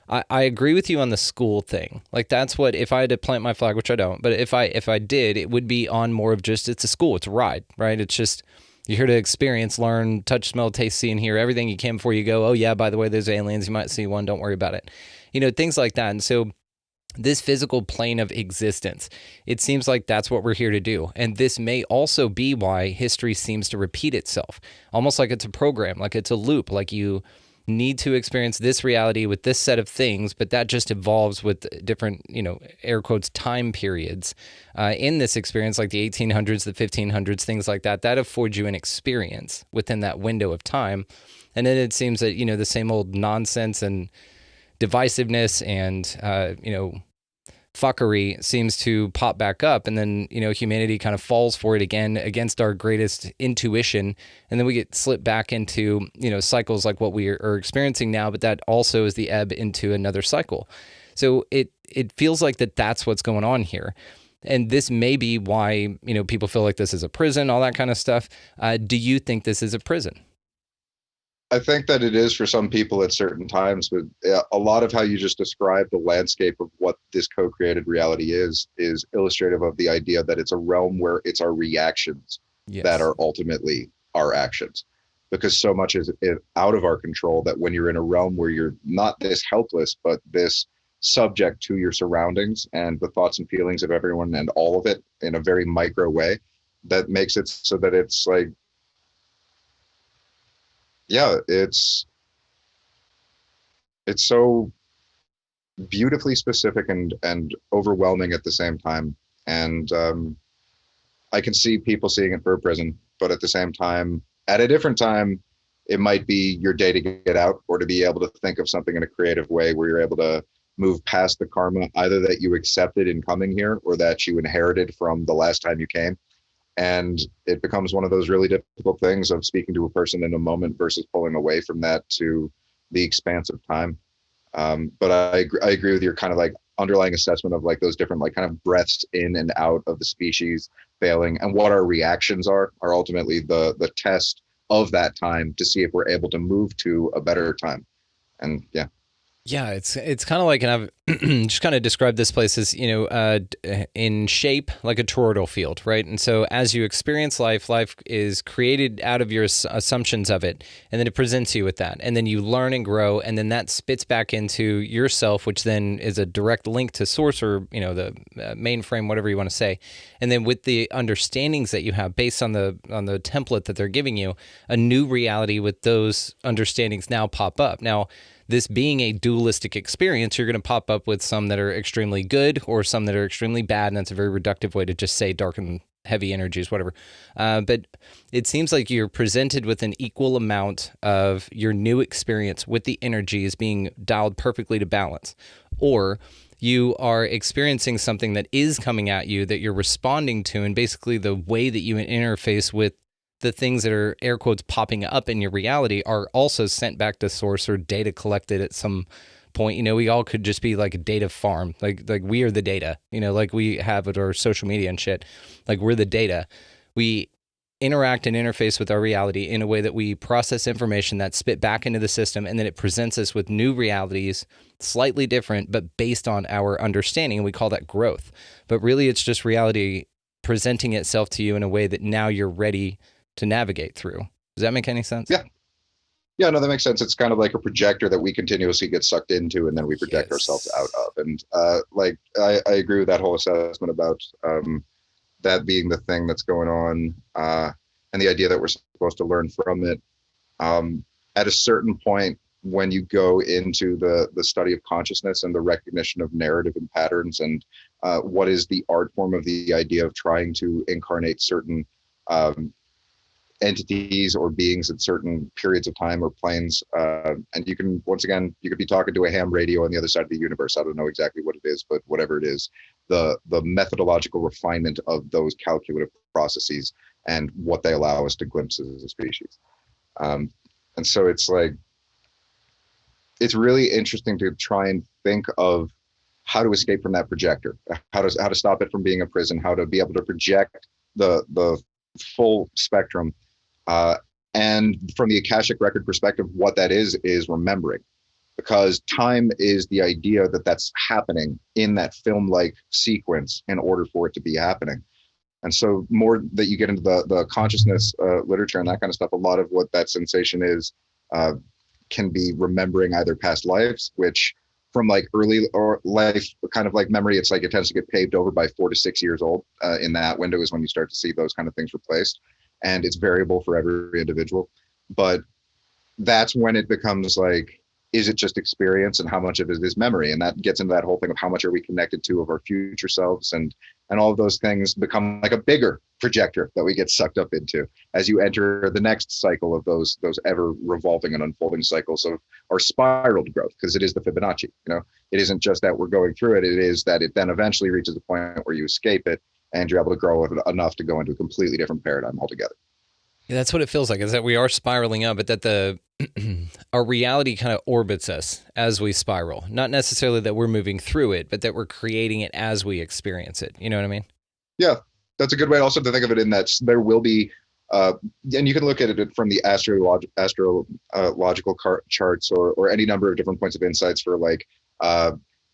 I agree with you on the school thing. Like that's what, if I had to plant my flag, which I don't, but if I did, it would be on more of just, it's a school, it's a ride, right? It's just, you're here to experience, learn, touch, smell, taste, see, and hear everything you can before you go, oh yeah, by the way, there's aliens, you might see one, don't worry about it. You know, things like that. And so this physical plane of existence, it seems like that's what we're here to do. And this may also be why history seems to repeat itself, almost like it's a program, like it's a loop, like you need to experience this reality with this set of things, but that just evolves with different, you know, air quotes, time periods in this experience, like the 1800s, the 1500s, things like that. That affords you an experience within that window of time. And then it seems that, you know, the same old nonsense and divisiveness and, you know, fuckery seems to pop back up, and then, you know, humanity kind of falls for it again against our greatest intuition, and then we get slipped back into, you know, cycles like what we are experiencing now, but that also is the ebb into another cycle. So it feels like that's what's going on here. And this may be why, you know, people feel like this is a prison, all that kind of stuff. Do you think this is a prison? I think that it is for some people at certain times, but a lot of how you just described the landscape of what this co-created reality is illustrative of the idea that it's a realm where it's our reactions that are ultimately our actions, because so much is out of our control that when you're in a realm where you're not this helpless, but this subject to your surroundings and the thoughts and feelings of everyone and all of it in a very micro way, that makes it so that it's like, yeah, it's so beautifully specific and overwhelming at the same time. And I can see people seeing it for a prison, but at the same time, at a different time, it might be your day to get out, or to be able to think of something in a creative way where you're able to move past the karma, either that you accepted in coming here or that you inherited from the last time you came. And it becomes one of those really difficult things of speaking to a person in a moment versus pulling away from that to the expanse of time. But I agree with your kind of like underlying assessment of like those different like kind of breaths in and out of the species failing, and what our reactions are ultimately the test of that time to see if we're able to move to a better time. And yeah. Yeah, it's kind of like, and I've just kind of described this place as, you know, in shape like a toroidal field, right? And so as you experience life is created out of your assumptions of it, and then it presents you with that, and then you learn and grow, and then that spits back into yourself, which then is a direct link to source, or, you know, the mainframe, whatever you want to say. And then with the understandings that you have based on the template that they're giving you, a new reality with those understandings now pop up. Now, this being a dualistic experience, you're going to pop up with some that are extremely good or some that are extremely bad, and that's a very reductive way to just say dark and heavy energies, whatever. But it seems like you're presented with an equal amount of your new experience with the energies being dialed perfectly to balance, or you are experiencing something that is coming at you that you're responding to, and basically the way that you interface with the things that are air quotes popping up in your reality are also sent back to source or data collected at some point. You know, we all could just be like a data farm, like we are the data, you know, like we have at our social media and shit, like we're the data. We interact and interface with our reality in a way that we process information that's spit back into the system, and then it presents us with new realities, slightly different, but based on our understanding. And we call that growth. But really it's just reality presenting itself to you in a way that now you're ready to navigate through. Does that make any sense? Yeah, no, that makes sense. It's kind of like a projector that we continuously get sucked into, and then we project ourselves out of. And like I agree with that whole assessment about that being the thing that's going on, and the idea that we're supposed to learn from it. At a certain point, when you go into the study of consciousness and the recognition of narrative and patterns, and what is the art form of the idea of trying to incarnate certain entities or beings at certain periods of time or planes, and you can, once again, you could be talking to a ham radio on the other side of the universe. I don't know exactly what it is, but whatever it is, the methodological refinement of those calculative processes and what they allow us to glimpse as a species. And so it's like, it's really interesting to try and think of how to escape from that projector, how to stop it from being a prison, how to be able to project the full spectrum. And from the Akashic record perspective, what that is remembering, because time is the idea that that's happening in that film-like sequence in order for it to be happening. And so more that you get into the consciousness literature and that kind of stuff, a lot of what that sensation is can be remembering either past lives, which from like early or life kind of like memory, it's like it tends to get paved over by 4 to 6 years old. In that window is when you start to see those kind of things replaced. And it's variable for every individual. But that's when it becomes like, is it just experience and how much of it is memory? And that gets into that whole thing of how much are we connected to of our future selves, and all of those things become like a bigger projector that we get sucked up into as you enter the next cycle of those ever revolving and unfolding cycles of our spiraled growth, because it is the Fibonacci. It isn't just that we're going through it, it is that it then eventually reaches a point where you escape it and you're able to grow enough to go into a completely different paradigm altogether. Yeah, that's what it feels like, is that we are spiraling up, but that our reality kind of orbits us as we spiral. Not necessarily that we're moving through it, but that we're creating it as we experience it. You know what I mean? Yeah, that's a good way also to think of it, in that there will be, and you can look at it from the astrological charts or any number of different points of insights for like,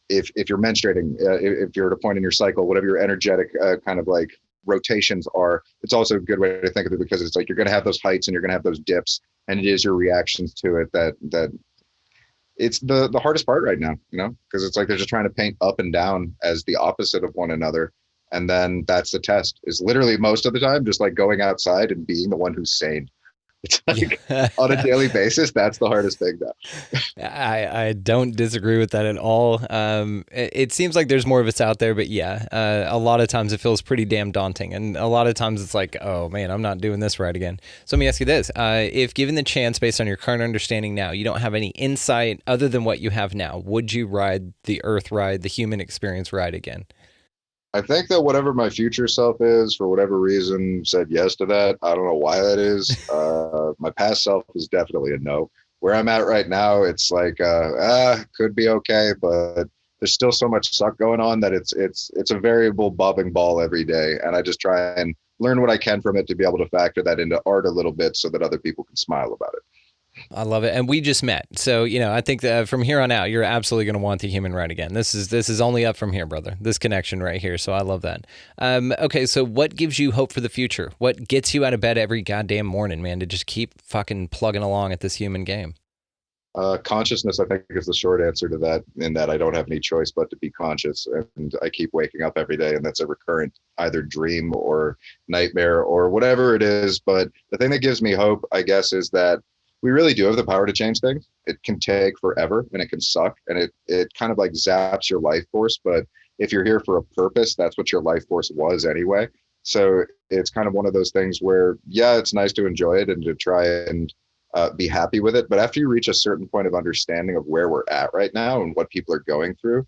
if you're menstruating, if you're at a point in your cycle, whatever your energetic kind of like rotations are, it's also a good way to think of it, because it's like you're going to have those heights and you're going to have those dips, and it is your reactions to it that it's the hardest part right now, because it's like they're just trying to paint up and down as the opposite of one another. And then that's the test, is literally most of the time just like going outside and being the one who's sane. It's like on a daily basis, that's the hardest thing now. I don't disagree with that at all. It seems like there's more of us out there, but yeah, a lot of times it feels pretty damn daunting. And a lot of times it's like, oh man, I'm not doing this right again. So let me ask you this. If given the chance, based on your current understanding now, you don't have any insight other than what you have now, would you ride the Earth ride, the human experience ride again? I think that whatever my future self is, for whatever reason, said yes to that. I don't know why that is. My past self is definitely a no. Where I'm at right now, it's like, could be okay, but there's still so much suck going on that it's a variable bobbing ball every day. And I just try and learn what I can from it to be able to factor that into art a little bit so that other people can smile about it. I love it. And we just met. So, I think that from here on out, you're absolutely going to want the human ride again. This is only up from here, brother. This connection right here. So I love that. Okay. So what gives you hope for the future? What gets you out of bed every goddamn morning, man, to just keep fucking plugging along at this human game? Consciousness, I think, is the short answer to that, in that I don't have any choice but to be conscious. And I keep waking up every day, and that's a recurrent either dream or nightmare or whatever it is. But the thing that gives me hope, I guess, is that we really do have the power to change things. It can take forever and it can suck, and it kind of like zaps your life force. But if you're here for a purpose, that's what your life force was anyway. So it's kind of one of those things where, yeah, it's nice to enjoy it and to try and be happy with it. But after you reach a certain point of understanding of where we're at right now and what people are going through,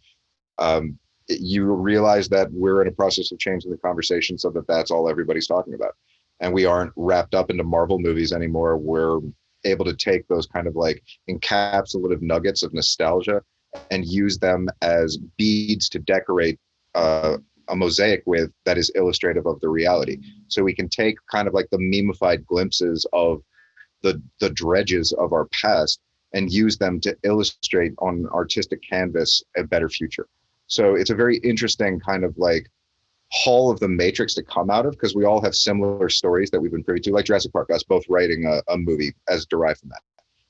you realize that we're in a process of changing the conversation so that that's all everybody's talking about. And we aren't wrapped up into Marvel movies anymore. We're able to take those kind of like encapsulative nuggets of nostalgia and use them as beads to decorate a mosaic with that is illustrative of the reality. So we can take kind of like the memeified glimpses of the dredges of our past and use them to illustrate on artistic canvas a better future. So it's a very interesting kind of like hall of the matrix to come out of, because we all have similar stories that we've been privy to, like Jurassic Park, us both writing a movie as derived from that.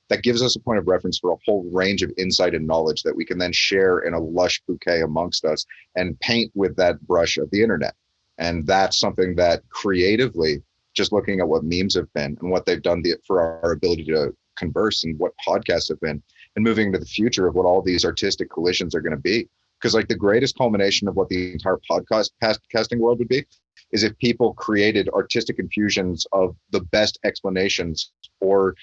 That gives us a point of reference for a whole range of insight and knowledge that we can then share in a lush bouquet amongst us and paint with that brush of the internet. And that's something that creatively, just looking at what memes have been and what they've done for our ability to converse and what podcasts have been, and moving into the future of what all these artistic collisions are going to be. Because like the greatest culmination of what the entire podcasting world would be is if people created artistic infusions of the best explanations or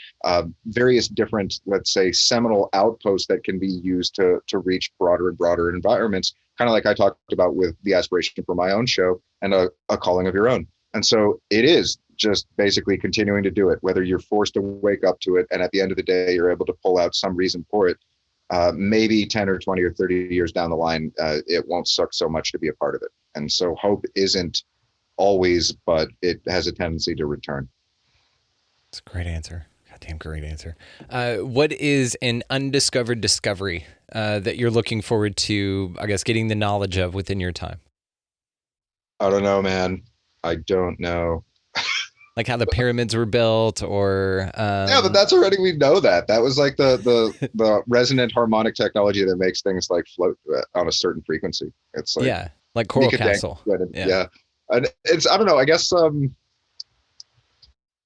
various different, let's say, seminal outposts that can be used to reach broader and broader environments, kind of like I talked about with the aspiration for my own show and a calling of your own. And so it is just basically continuing to do it, whether you're forced to wake up to it and at the end of the day, you're able to pull out some reason for it. Maybe 10 or 20 or 30 years down the line, it won't suck so much to be a part of it. And so hope isn't always, but it has a tendency to return. That's a great answer. Goddamn great answer. What is an undiscovered discovery that you're looking forward to, I guess, getting the knowledge of within your time? I don't know, man. I don't know. Like how the pyramids were built, or yeah, but that's already, we know that. That was like the resonant harmonic technology that makes things like float on a certain frequency. It's like, yeah, like Coral Castle. Yeah. And it's, I don't know, I guess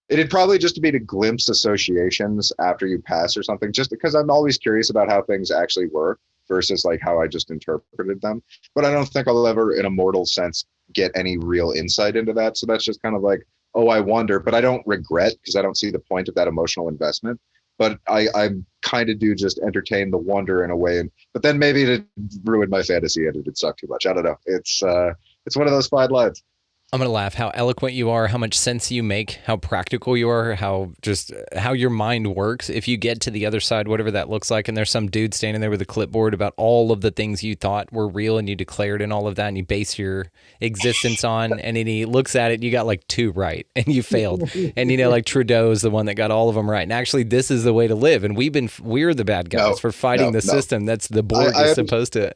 it'd probably just be to glimpse associations after you pass or something, just because I'm always curious about how things actually work versus like how I just interpreted them. But I don't think I'll ever in a mortal sense get any real insight into that. So that's just kind of like, oh, I wonder, but I don't regret because I don't see the point of that emotional investment. But I kind of do just entertain the wonder in a way. But then maybe it ruined my fantasy and it did suck too much. I don't know. It's one of those fine lines. I'm going to laugh how eloquent you are, how much sense you make, how practical you are, how your mind works. If you get to the other side, whatever that looks like, and there's some dude standing there with a clipboard about all of the things you thought were real and you declared and all of that and you base your existence on, and then he looks at it, you got like 2 right and you failed. And like Trudeau is the one that got all of them right. And actually this is the way to live. And we're the bad guys for fighting the system. That's the board is supposed to.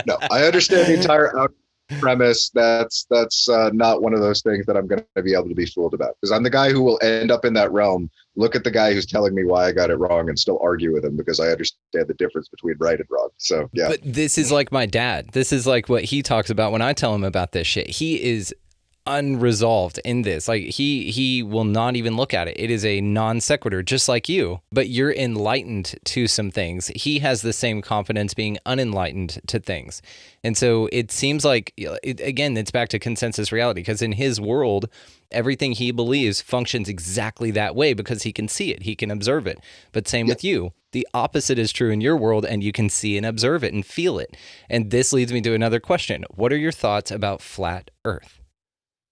No, I understand the entire premise. That's not one of those things that I'm going to be able to be fooled about, because I'm the guy who will end up in that realm, look at the guy who's telling me why I got it wrong and still argue with him because I understand the difference between right and wrong. So yeah. But this is like my dad. This is like what he talks about when I tell him about this shit. He is unresolved in this. Like he will not even look at it. It is a non sequitur, just like you, but you're enlightened to some things. He has the same confidence being unenlightened to things. And so it seems like, again, it's back to consensus reality, because in his world, everything he believes functions exactly that way because he can see it, he can observe it. But same with you. The opposite is true in your world, and you can see and observe it and feel it. And this leads me to another question. What are your thoughts about flat Earth?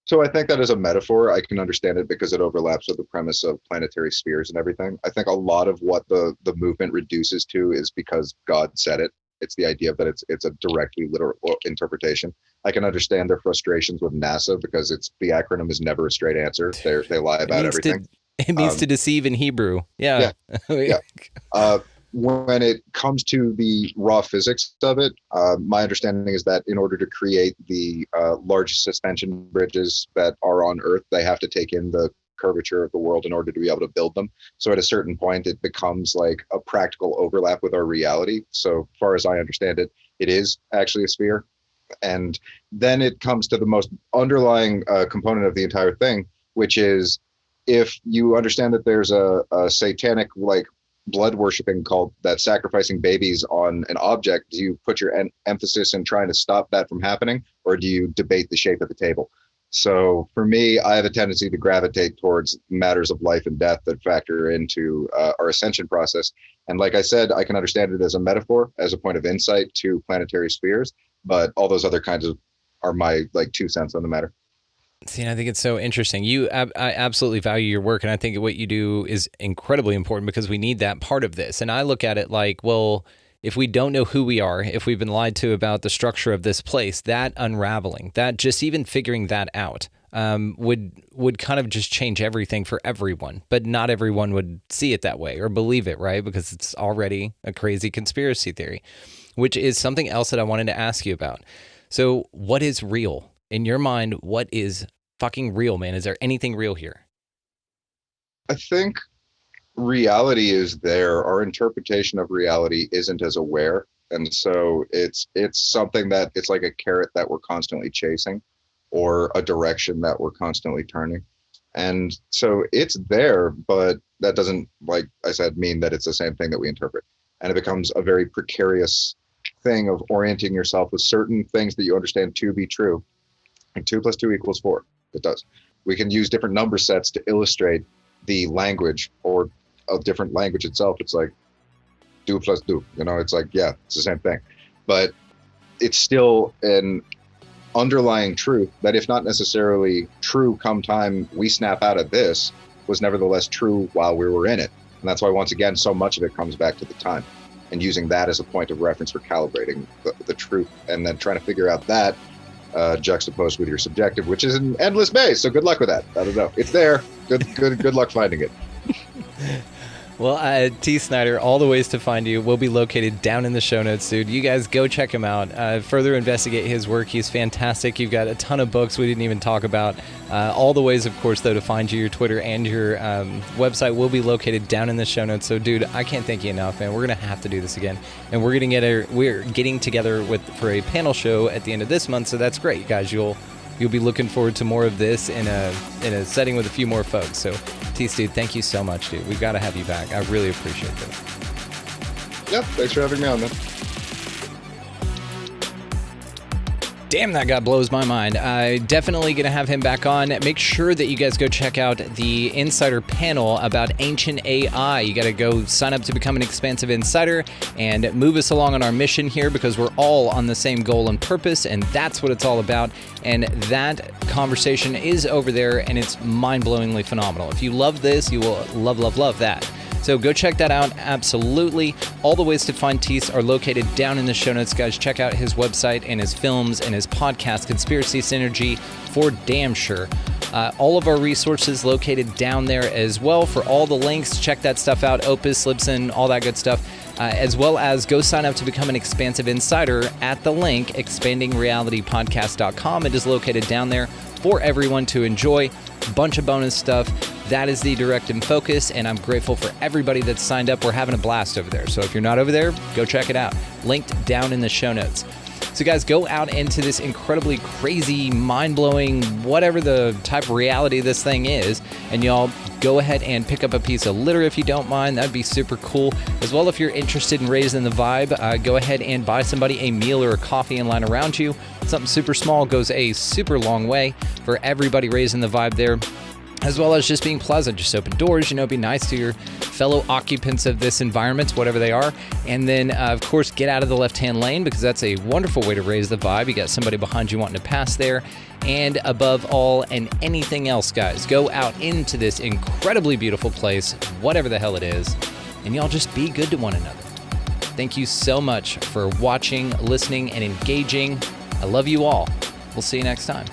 So I think that as a metaphor, I can understand it because it overlaps with the premise of planetary spheres and everything. I think a lot of what the movement reduces to is because God said it. It's the idea that it's a directly literal interpretation. I can understand their frustrations with NASA because the acronym is never a straight answer. They lie about everything. It means to deceive in Hebrew. Yeah. When it comes to the raw physics of it, my understanding is that in order to create the largest suspension bridges that are on Earth, they have to take in the curvature of the world in order to be able to build them. So at a certain point, it becomes like a practical overlap with our reality. So far as I understand it, it is actually a sphere. And then it comes to the most underlying component of the entire thing, which is if you understand that there's a satanic like blood worshiping cult that's sacrificing babies on an object, do you put your emphasis in trying to stop that from happening, or do you debate the shape of the table? So for me, I have a tendency to gravitate towards matters of life and death that factor into our ascension process. And like I said, I can understand it as a metaphor, as a point of insight to planetary spheres, but all those other kinds of are my like 2 cents on the matter. See, I think it's so interesting. I absolutely value your work, and I think what you do is incredibly important because we need that part of this. And I look at it like, well, if we don't know who we are, if we've been lied to about the structure of this place, that unraveling, that just even figuring that out would kind of just change everything for everyone. But not everyone would see it that way or believe it, right? Because it's already a crazy conspiracy theory, which is something else that I wanted to ask you about. So what is real? In your mind, what is fucking real, man? Is there anything real here? I think reality is there. Our interpretation of reality isn't as aware And so it's something that it's like a carrot that we're constantly chasing, or a direction that we're constantly turning. And so it's there, but that doesn't, like I said, mean that it's the same thing that we interpret. And it becomes a very precarious thing of orienting yourself with certain things that you understand to be true. And 2 + 2 = 4. It does. We can use different number sets to illustrate the language, or a different language itself. It's like do plus do, it's like, yeah, it's the same thing. But it's still an underlying truth that, if not necessarily true come time we snap out of this, was nevertheless true while we were in it. And that's why, once again, so much of it comes back to the time, and using that as a point of reference for calibrating the truth, and then trying to figure out that juxtaposed with your subjective, which is an endless maze. So good luck with that. I don't know. It's there. Good luck finding it. Well, Teace Snyder, all the ways to find you will be located down in the show notes, dude. You guys go check him out. Further investigate his work. He's fantastic. You've got a ton of books we didn't even talk about. All the ways, of course, though, to find you, your Twitter and your website will be located down in the show notes. So, dude, I can't thank you enough, man. We're going to have to do this again. And we're getting together for a panel show at the end of this month, so that's great, guys. You'll be looking forward to more of this in a setting with a few more folks. So, Teace, dude, thank you so much, dude. We've got to have you back. I really appreciate it. Yep, thanks for having me on, man. Damn, that guy blows my mind. Definitely going to have him back on. Make sure that you guys go check out the Insider panel about ancient AI. You got to go sign up to become an expansive insider and move us along on our mission here, because we're all on the same goal and purpose, and that's what it's all about. And that conversation is over there, and it's mind-blowingly phenomenal. If you love this, you will love that. So go check that out, absolutely. All the ways to find Teace are located down in the show notes, guys. Check out his website and his films and his podcast, Conspiracy Synergy, for damn sure. All of our resources located down there as well. For all the links, check that stuff out, OPUS, Libsyn, all that good stuff. As well as go sign up to become an expansive insider at the link, expandingrealitypodcast.com. It is located down there for everyone to enjoy. Bunch of bonus stuff. That is the direct and focus, and I'm grateful for everybody that's signed up. We're having a blast over there. So if you're not over there, go check it out. Linked down in the show notes. So guys, go out into this incredibly crazy, mind-blowing, whatever the type of reality this thing is, and y'all go ahead and pick up a piece of litter if you don't mind. That'd be super cool. As well, if you're interested in raising the vibe, go ahead and buy somebody a meal or a coffee and line around you. Something super small goes a super long way for everybody raising the vibe there. As well as just being pleasant, just open doors, be nice to your fellow occupants of this environment, whatever they are. And then, of course, get out of the left-hand lane, because that's a wonderful way to raise the vibe. You got somebody behind you wanting to pass there. And above all and anything else, guys, go out into this incredibly beautiful place, whatever the hell it is, and y'all just be good to one another. Thank you so much for watching, listening, and engaging. I love you all. We'll see you next time.